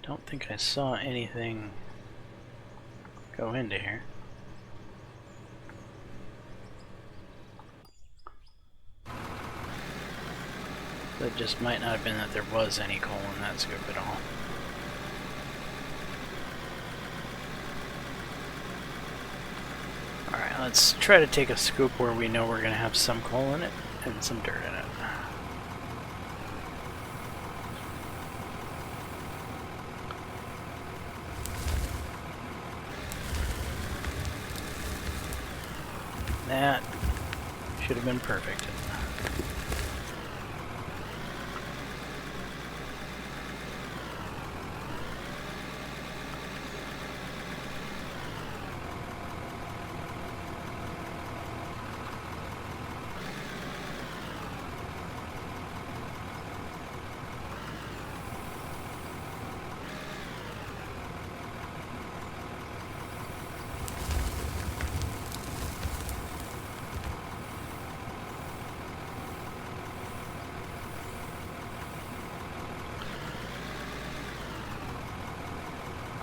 Don't think I saw anything go into here. It just might not have been that there was any coal in that scoop at all. Alright, let's try to take a scoop where we know we're going to have some coal in it and some dirt in it. That should have been perfect.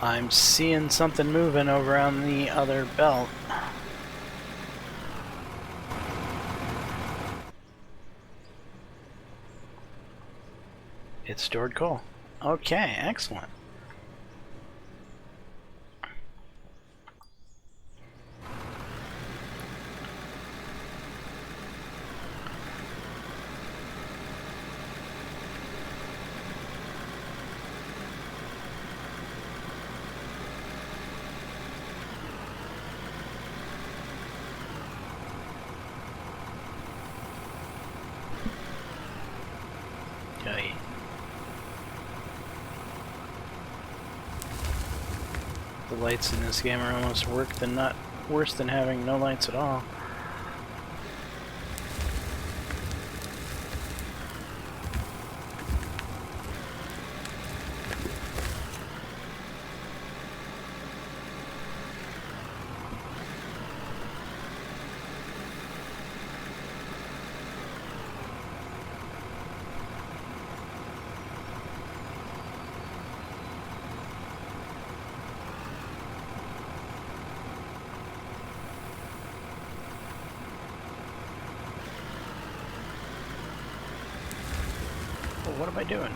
I'm seeing something moving over on the other belt. It's stored coal. Okay, excellent. Okay. The lights in this game are almost worse than having no lights at all. What am I doing?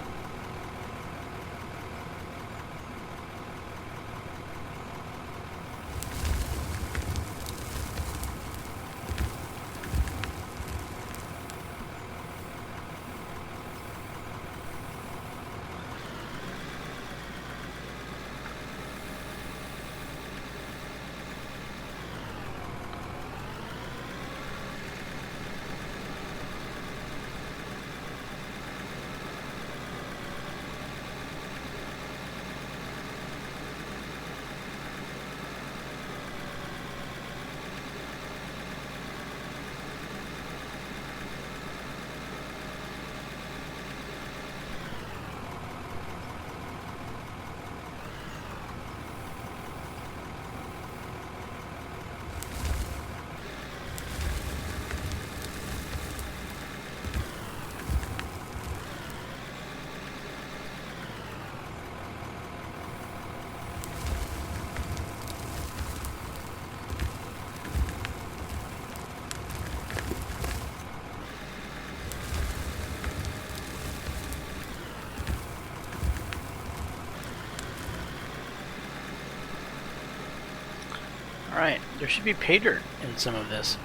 Alright, there should be pay dirt in some of this.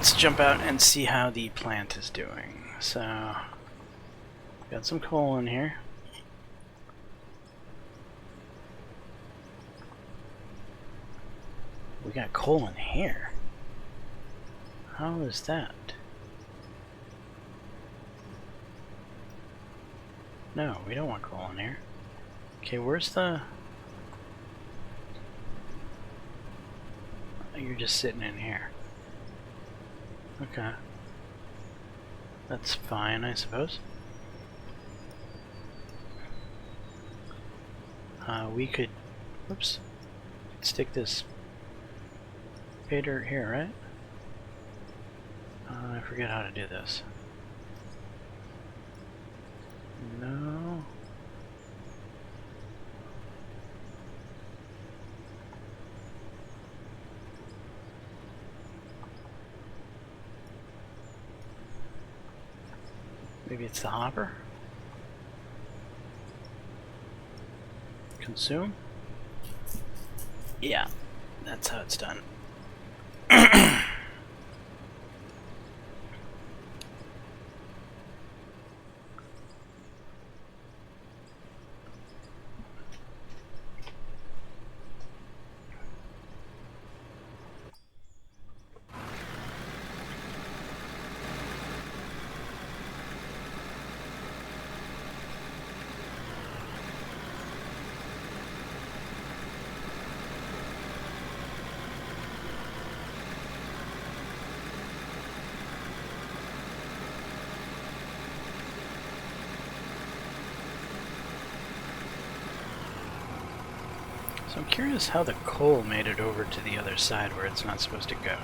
let's jump out and see how the plant is doing. So, got some coal in here. We got coal in here. How is that? No, we don't want coal in here. Okay, where's the... You're just sitting in here. Okay. That's fine, I suppose. We could... Whoops. Stick this pay dirt here, right? I forget how to do this. No. Maybe it's the hopper? Consume? Yeah, that's how it's done. So I'm curious how the coal made it over to the other side where it's not supposed to go.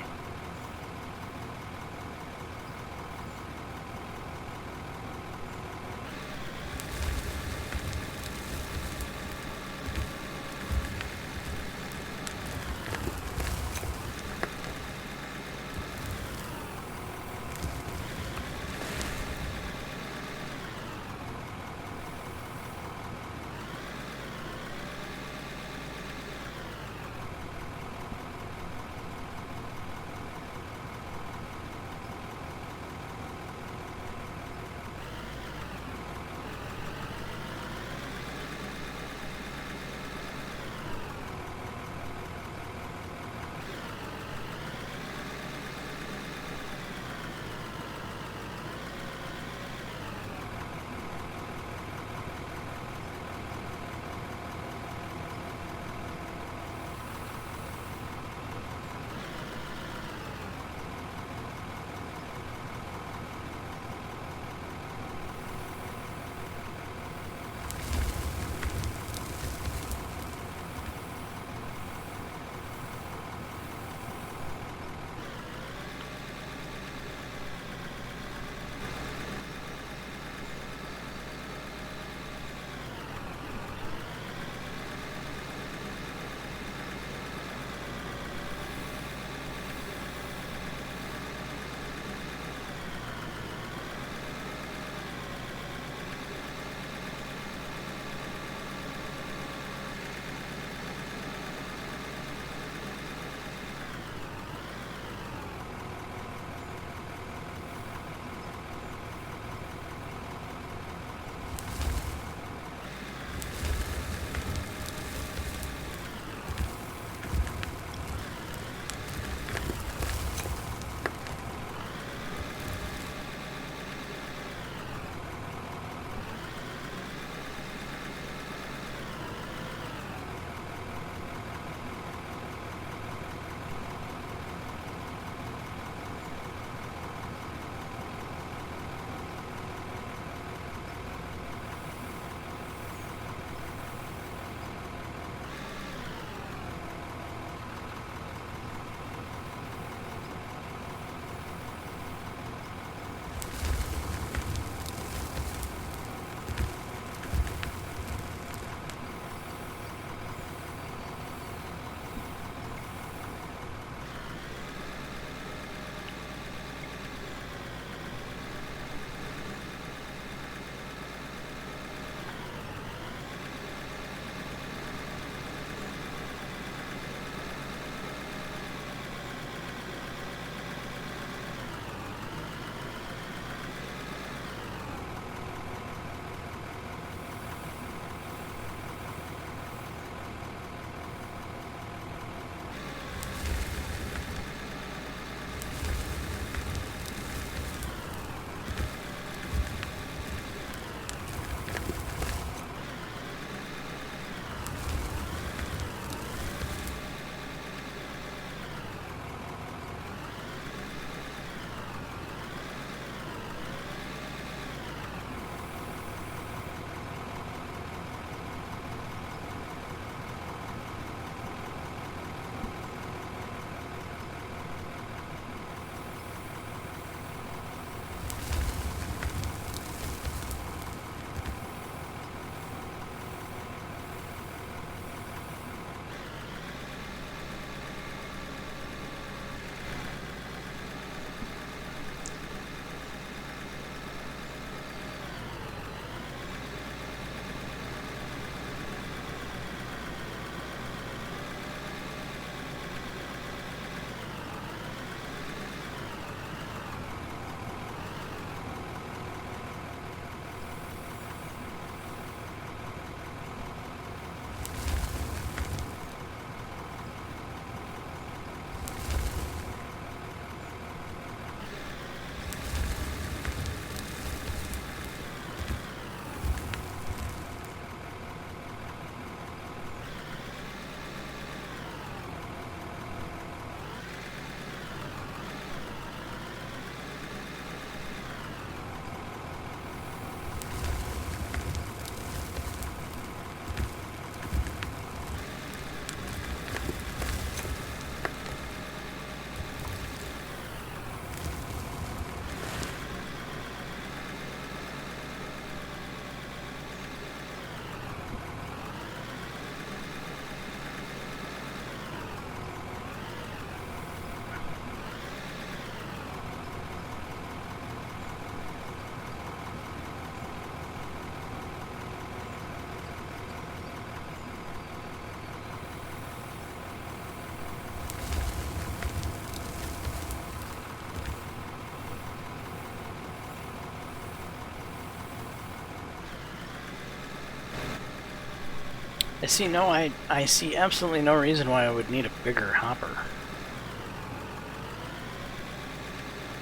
I see absolutely no reason why I would need a bigger hopper.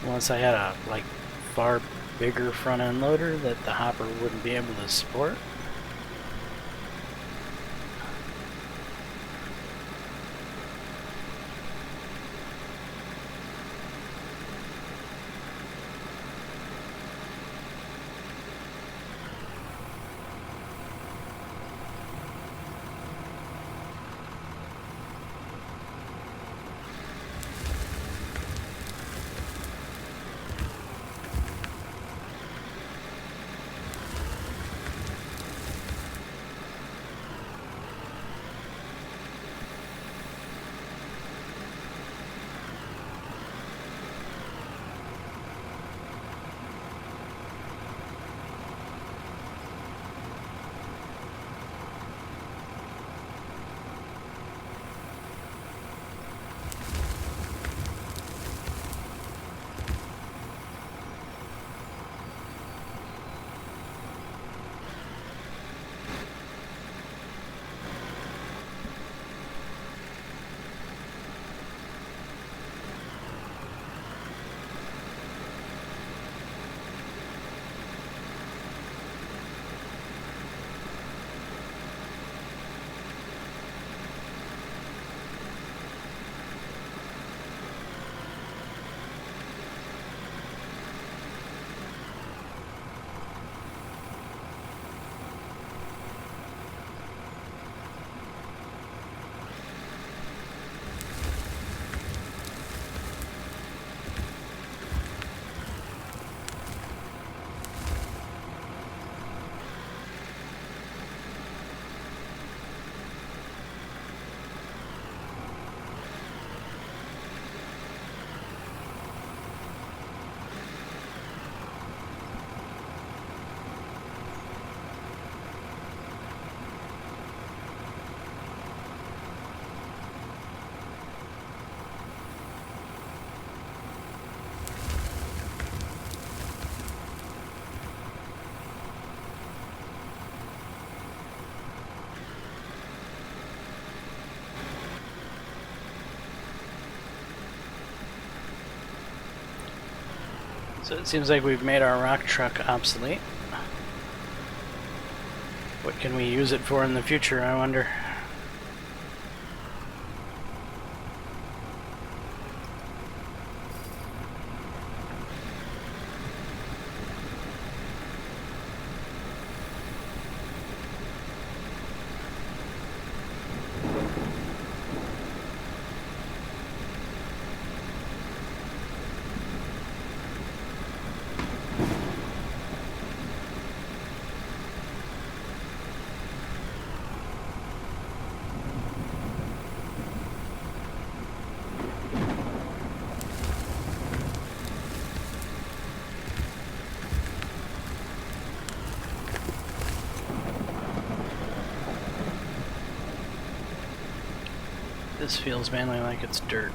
Unless I had a, like, far bigger front end loader that the hopper wouldn't be able to support. So it seems like we've made our rock truck obsolete. What can we use it for in the future, I wonder? This feels mainly like it's dirt.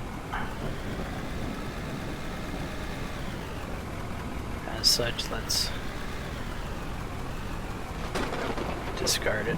As such, let's discard it.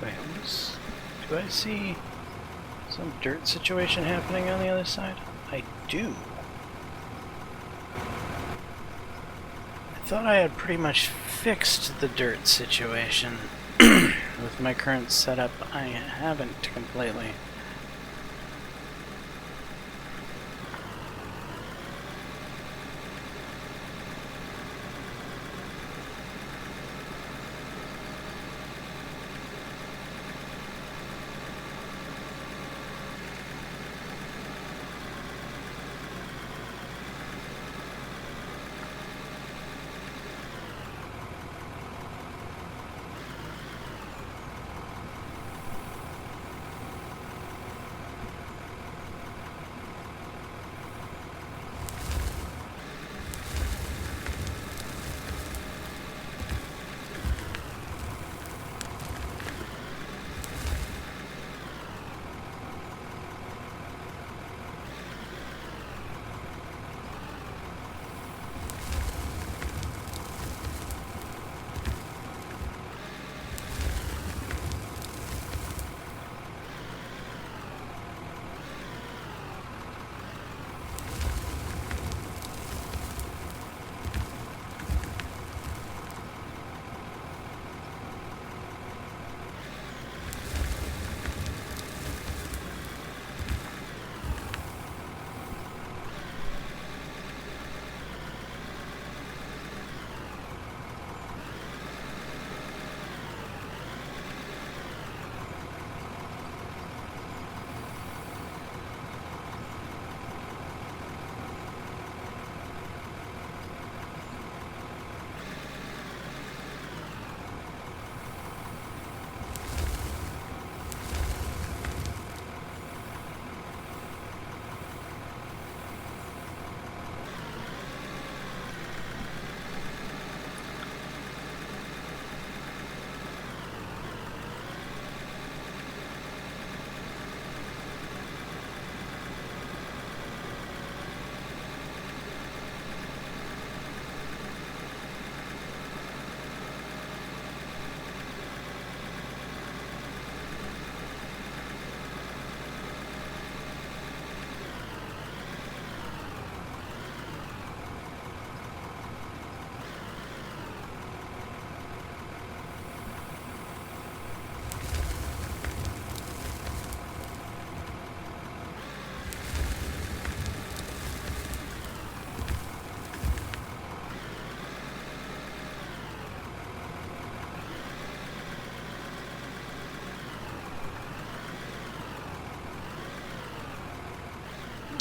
Wait, do I see some dirt situation happening on the other side? I do. I thought I had pretty much fixed the dirt situation. With my current setup, I haven't completely.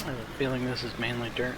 I have a feeling this is mainly dirt.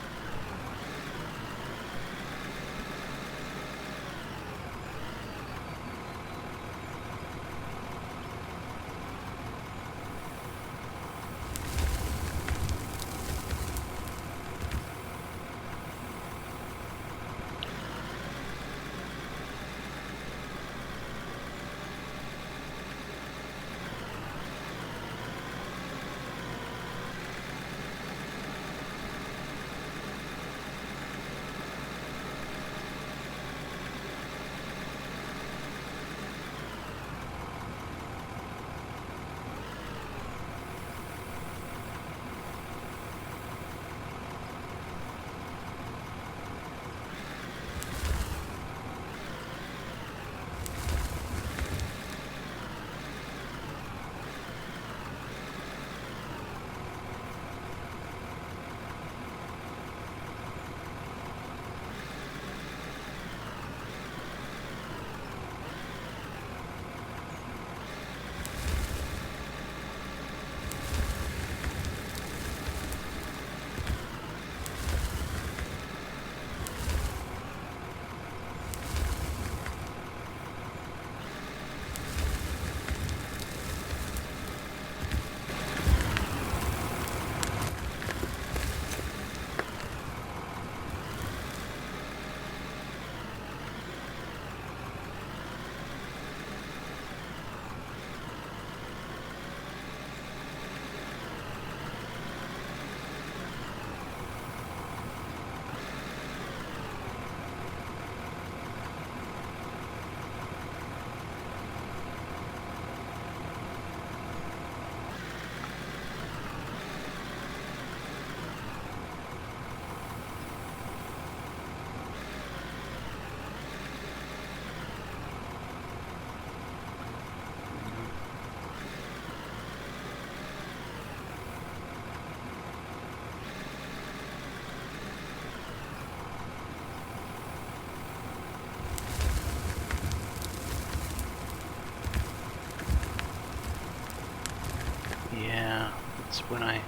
when I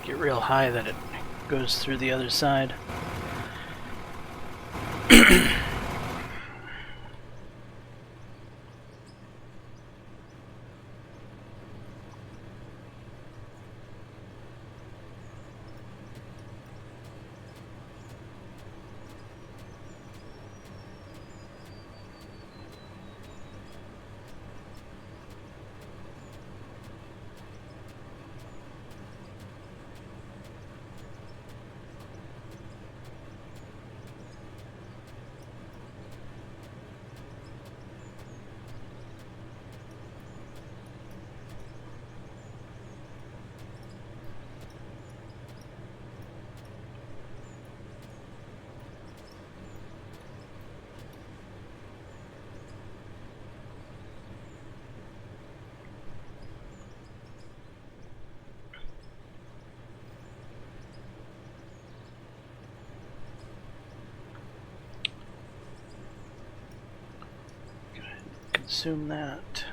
get real high that it goes through the other side. Consume that.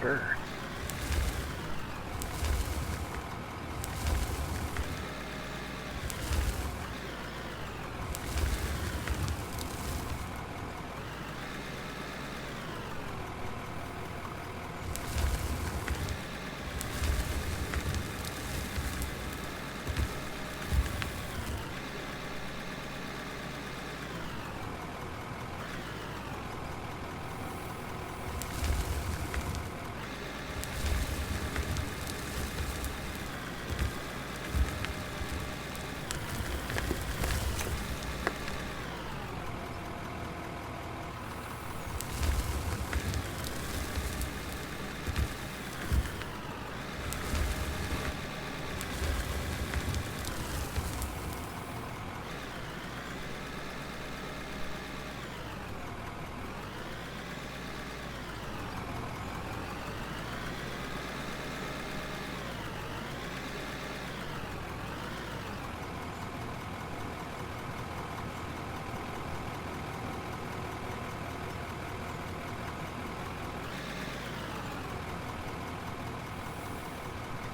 Sure.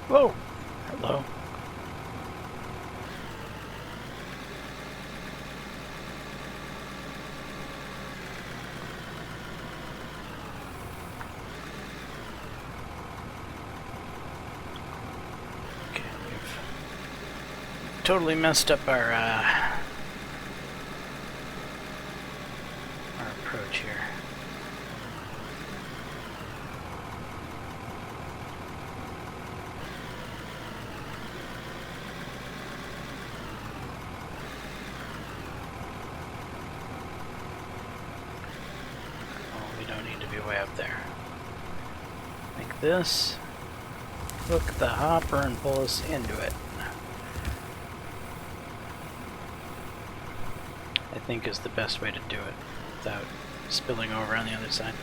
Whoa! Hello. totally messed up our approach here. Oh, we don't need to be way up there. Like this. Hook the hopper and pull us into it. I think is the best way to do it without spilling over on the other side.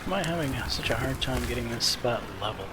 Why am I having such a hard time getting this spot level?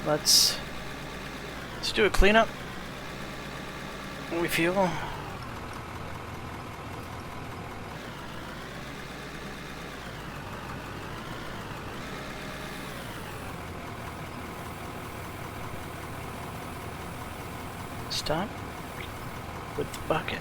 let's do a cleanup. Refuel. Stop with the bucket.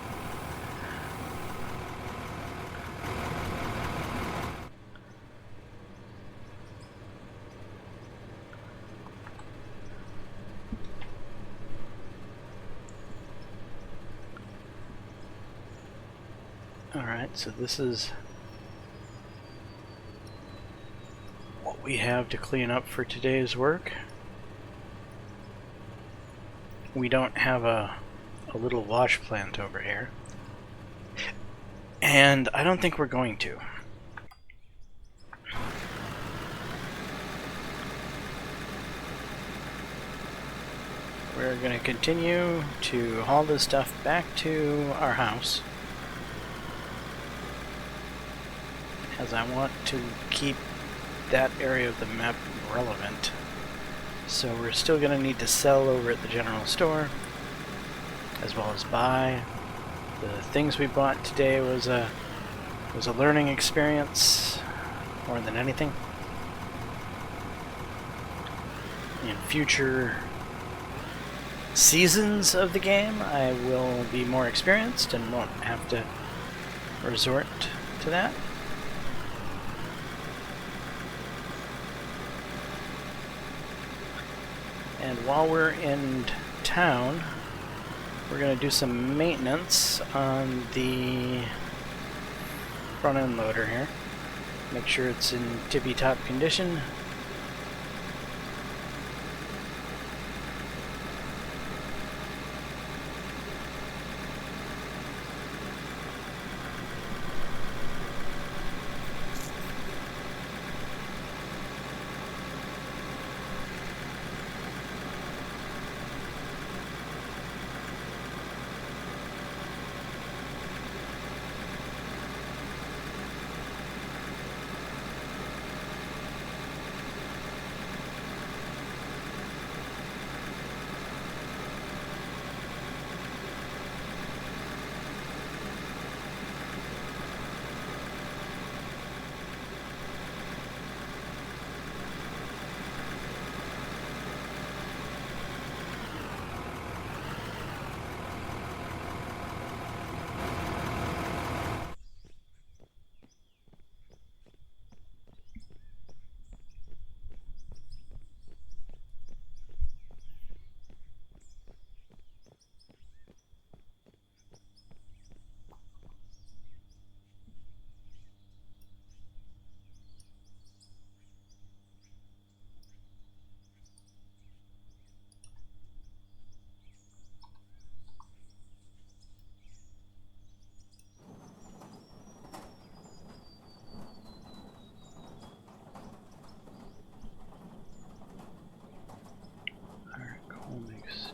Alright, so this is what we have to clean up for today's work. We don't have a little wash plant over here, and I don't think we're going to. We're going to continue to haul this stuff back to our house, as I want to keep that area of the map relevant. So we're still going to need to sell over at the general store, as well as buy. The things we bought today was a learning experience more than anything. In future seasons of the game, I will be more experienced and won't have to resort to that. And while we're in town, we're going to do some maintenance on the front end loader here. Make sure it's in tippy-top condition.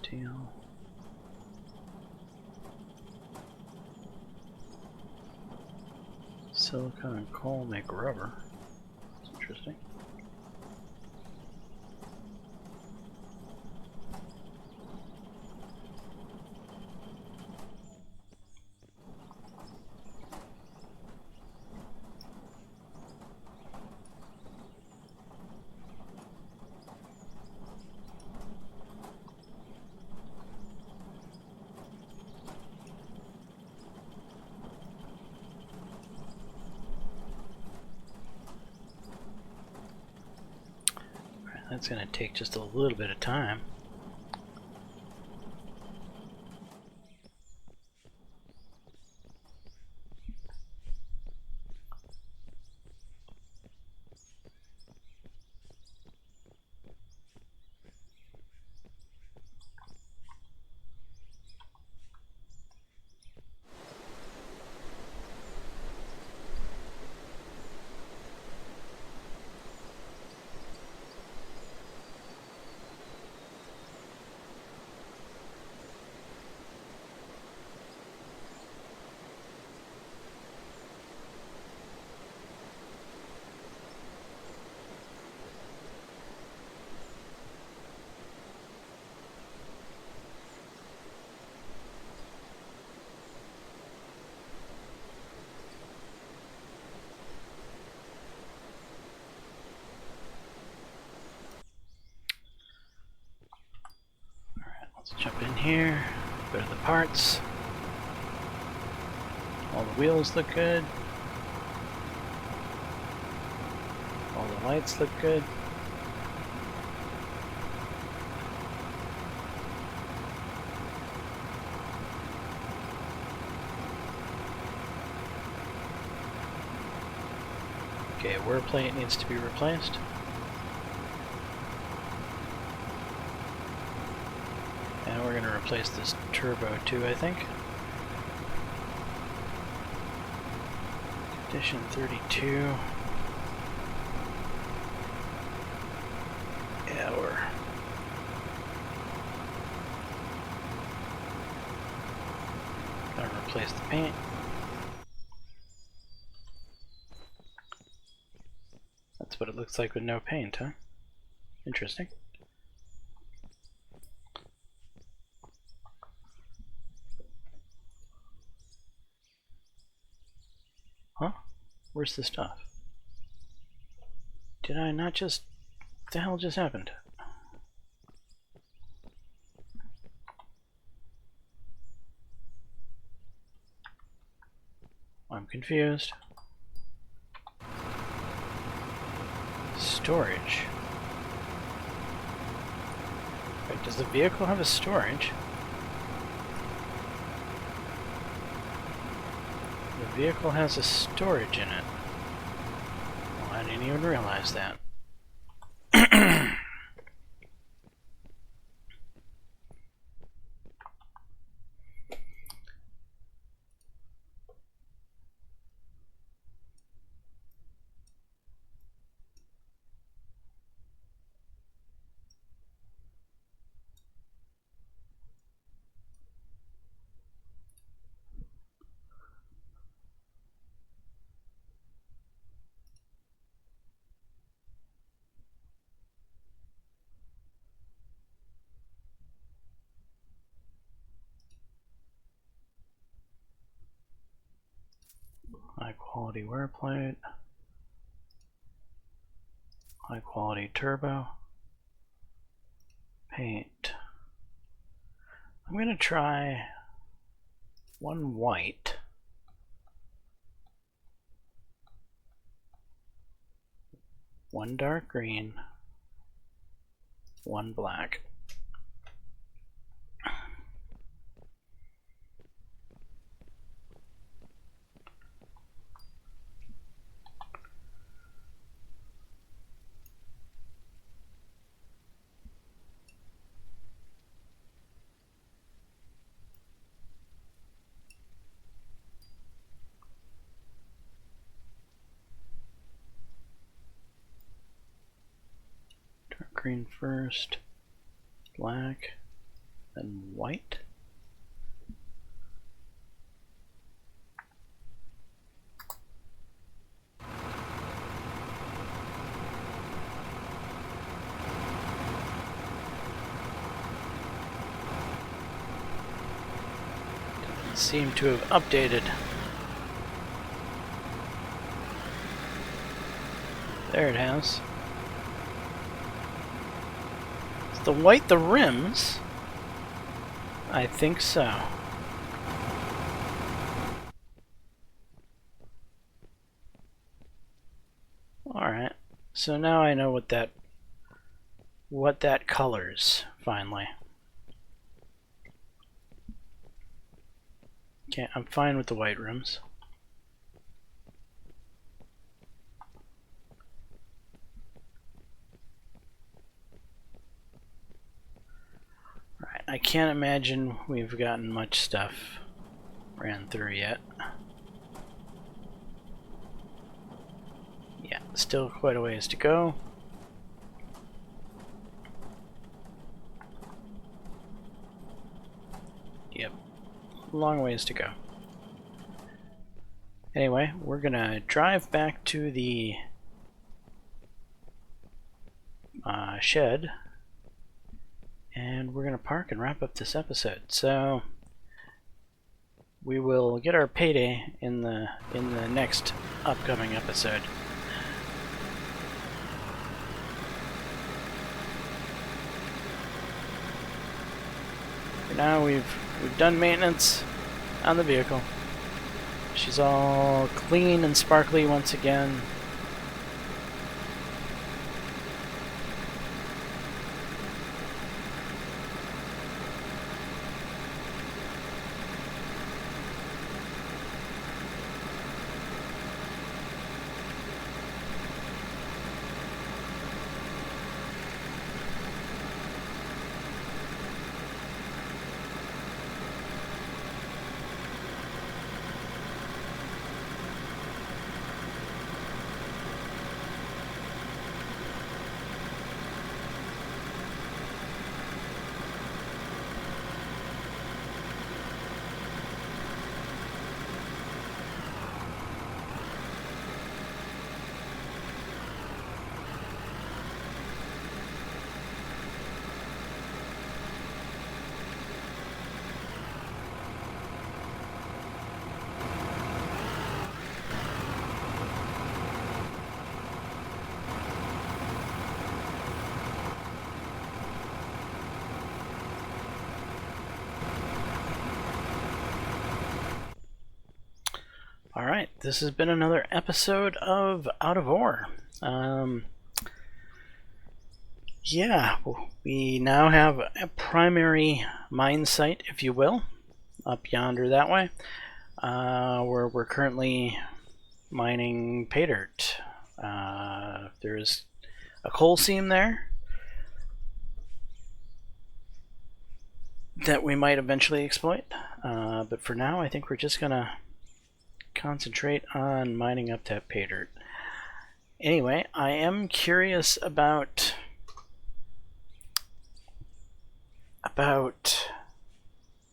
Steel. Silicon and coal make rubber. That's interesting. That's going to take just a little bit of time. here. Go to the parts. All the wheels look good. All the lights look good. Okay, wear plate needs to be replaced. And we're going to replace this turbo too, I think. Condition 32. Yeah, we're... gonna replace the paint. That's what it looks like with no paint, huh? Interesting. Huh? Where's the stuff? Did I not just... What the hell just happened? I'm confused. Storage. Wait, does the vehicle have a storage? The vehicle has a storage in it. Well, I didn't even realize that. High quality wear plate. High quality turbo. Paint. I'm gonna try one white. One dark green. One black. Green first, black, then white. Doesn't seem to have updated. There it has. The white the rims? I think so. Alright. So now I know what that colors, finally. Okay, I'm fine with the white rims. I can't imagine we've gotten much stuff ran through yet. Yeah, still quite a ways to go. Yep, long ways to go. Anyway, we're gonna drive back to the shed. And we're going to park and wrap up this episode. So we will get our payday in the next upcoming episode. for now we've done maintenance on the vehicle. She's all clean and sparkly once again. Alright, this has been another episode of Out of Ore. Yeah, we now have a primary mine site, if you will, up yonder that way, where we're currently mining pay dirt. There's a coal seam there that we might eventually exploit, but for now I think we're just gonna concentrate on mining up that pay dirt. Anyway, I am curious about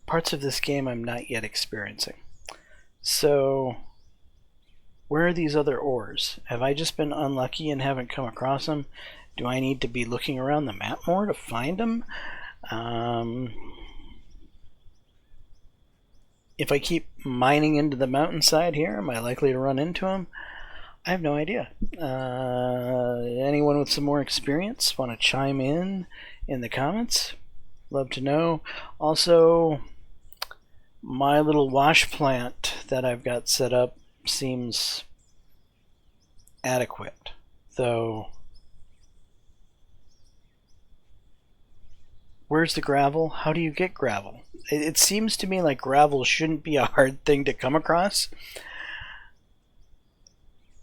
parts of this game I'm not yet experiencing. So, where are these other ores? Have I just been unlucky and haven't come across them? Do I need to be looking around the map more to find them? If I keep mining into the mountainside here, am I likely to run into them? I have no idea. Anyone with some more experience want to chime in the comments? Love to know. Also, my little wash plant that I've got set up seems adequate, though. Where's the gravel? How do you get gravel? It seems to me like gravel shouldn't be a hard thing to come across.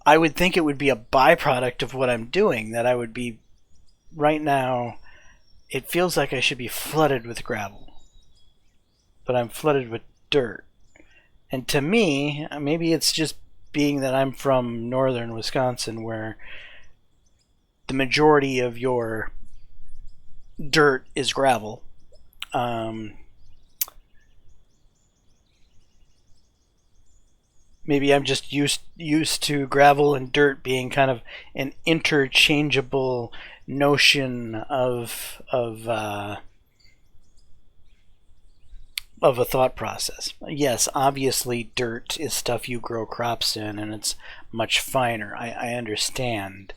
I would think it would be a byproduct of what I'm doing, that I would be, right now, it feels like I should be flooded with gravel. But I'm flooded with dirt. And to me, maybe it's just being that I'm from northern Wisconsin, where the majority of your dirt is gravel. Maybe I'm just used to gravel and dirt being kind of an interchangeable notion of a thought process. Yes, obviously dirt is stuff you grow crops in, and it's much finer. I understand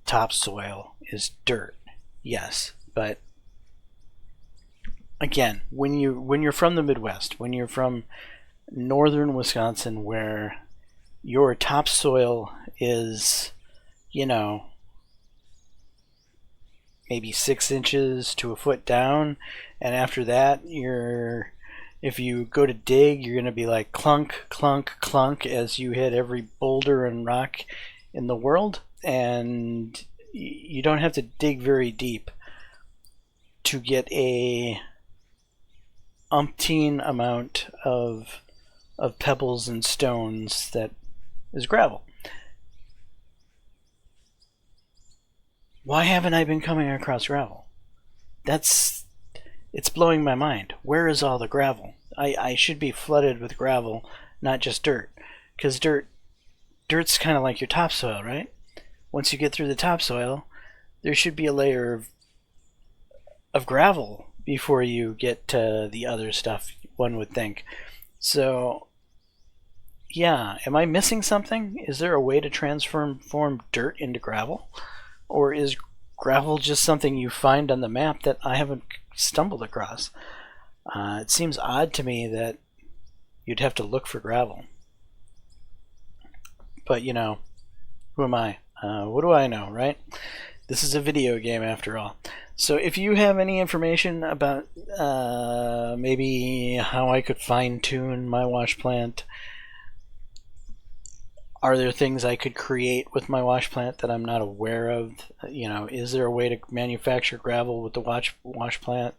topsoil is dirt. Yes, but again, when you're from the Midwest, when you're from northern Wisconsin, where your topsoil is, maybe 6 inches to a foot down, and after that, if you go to dig, you're going to be like clunk, clunk, clunk as you hit every boulder and rock in the world, and you don't have to dig very deep to get a umpteen amount of pebbles and stones that is gravel. Why haven't I been coming across gravel? It's blowing my mind. Where is all the gravel? I should be flooded with gravel, not just dirt. Because dirt's kind of like your topsoil, right? Once you get through the topsoil, there should be a layer of gravel before you get to the other stuff, one would think. So, yeah, am I missing something? Is there a way to transform dirt into gravel? Or is gravel just something you find on the map that I haven't stumbled across? It seems odd to me that you'd have to look for gravel. But, you know, who am I? What do I know, right? This is a video game after all. So if you have any information about maybe how I could fine-tune my wash plant, are there things I could create with my wash plant that I'm not aware of? You know, is there a way to manufacture gravel with the wash plant?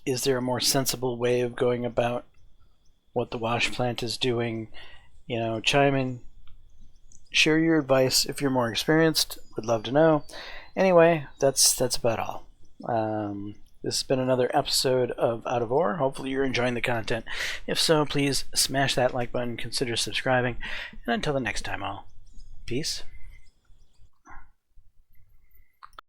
Is there a more sensible way of going about what the wash plant is doing? You know, chime in, share your advice if you're more experienced. Would love to know. Anyway, that's about all. This has been another episode of Out of Ore. Hopefully you're enjoying the content. If so, please smash that like button, consider subscribing, and until the next time, all, peace.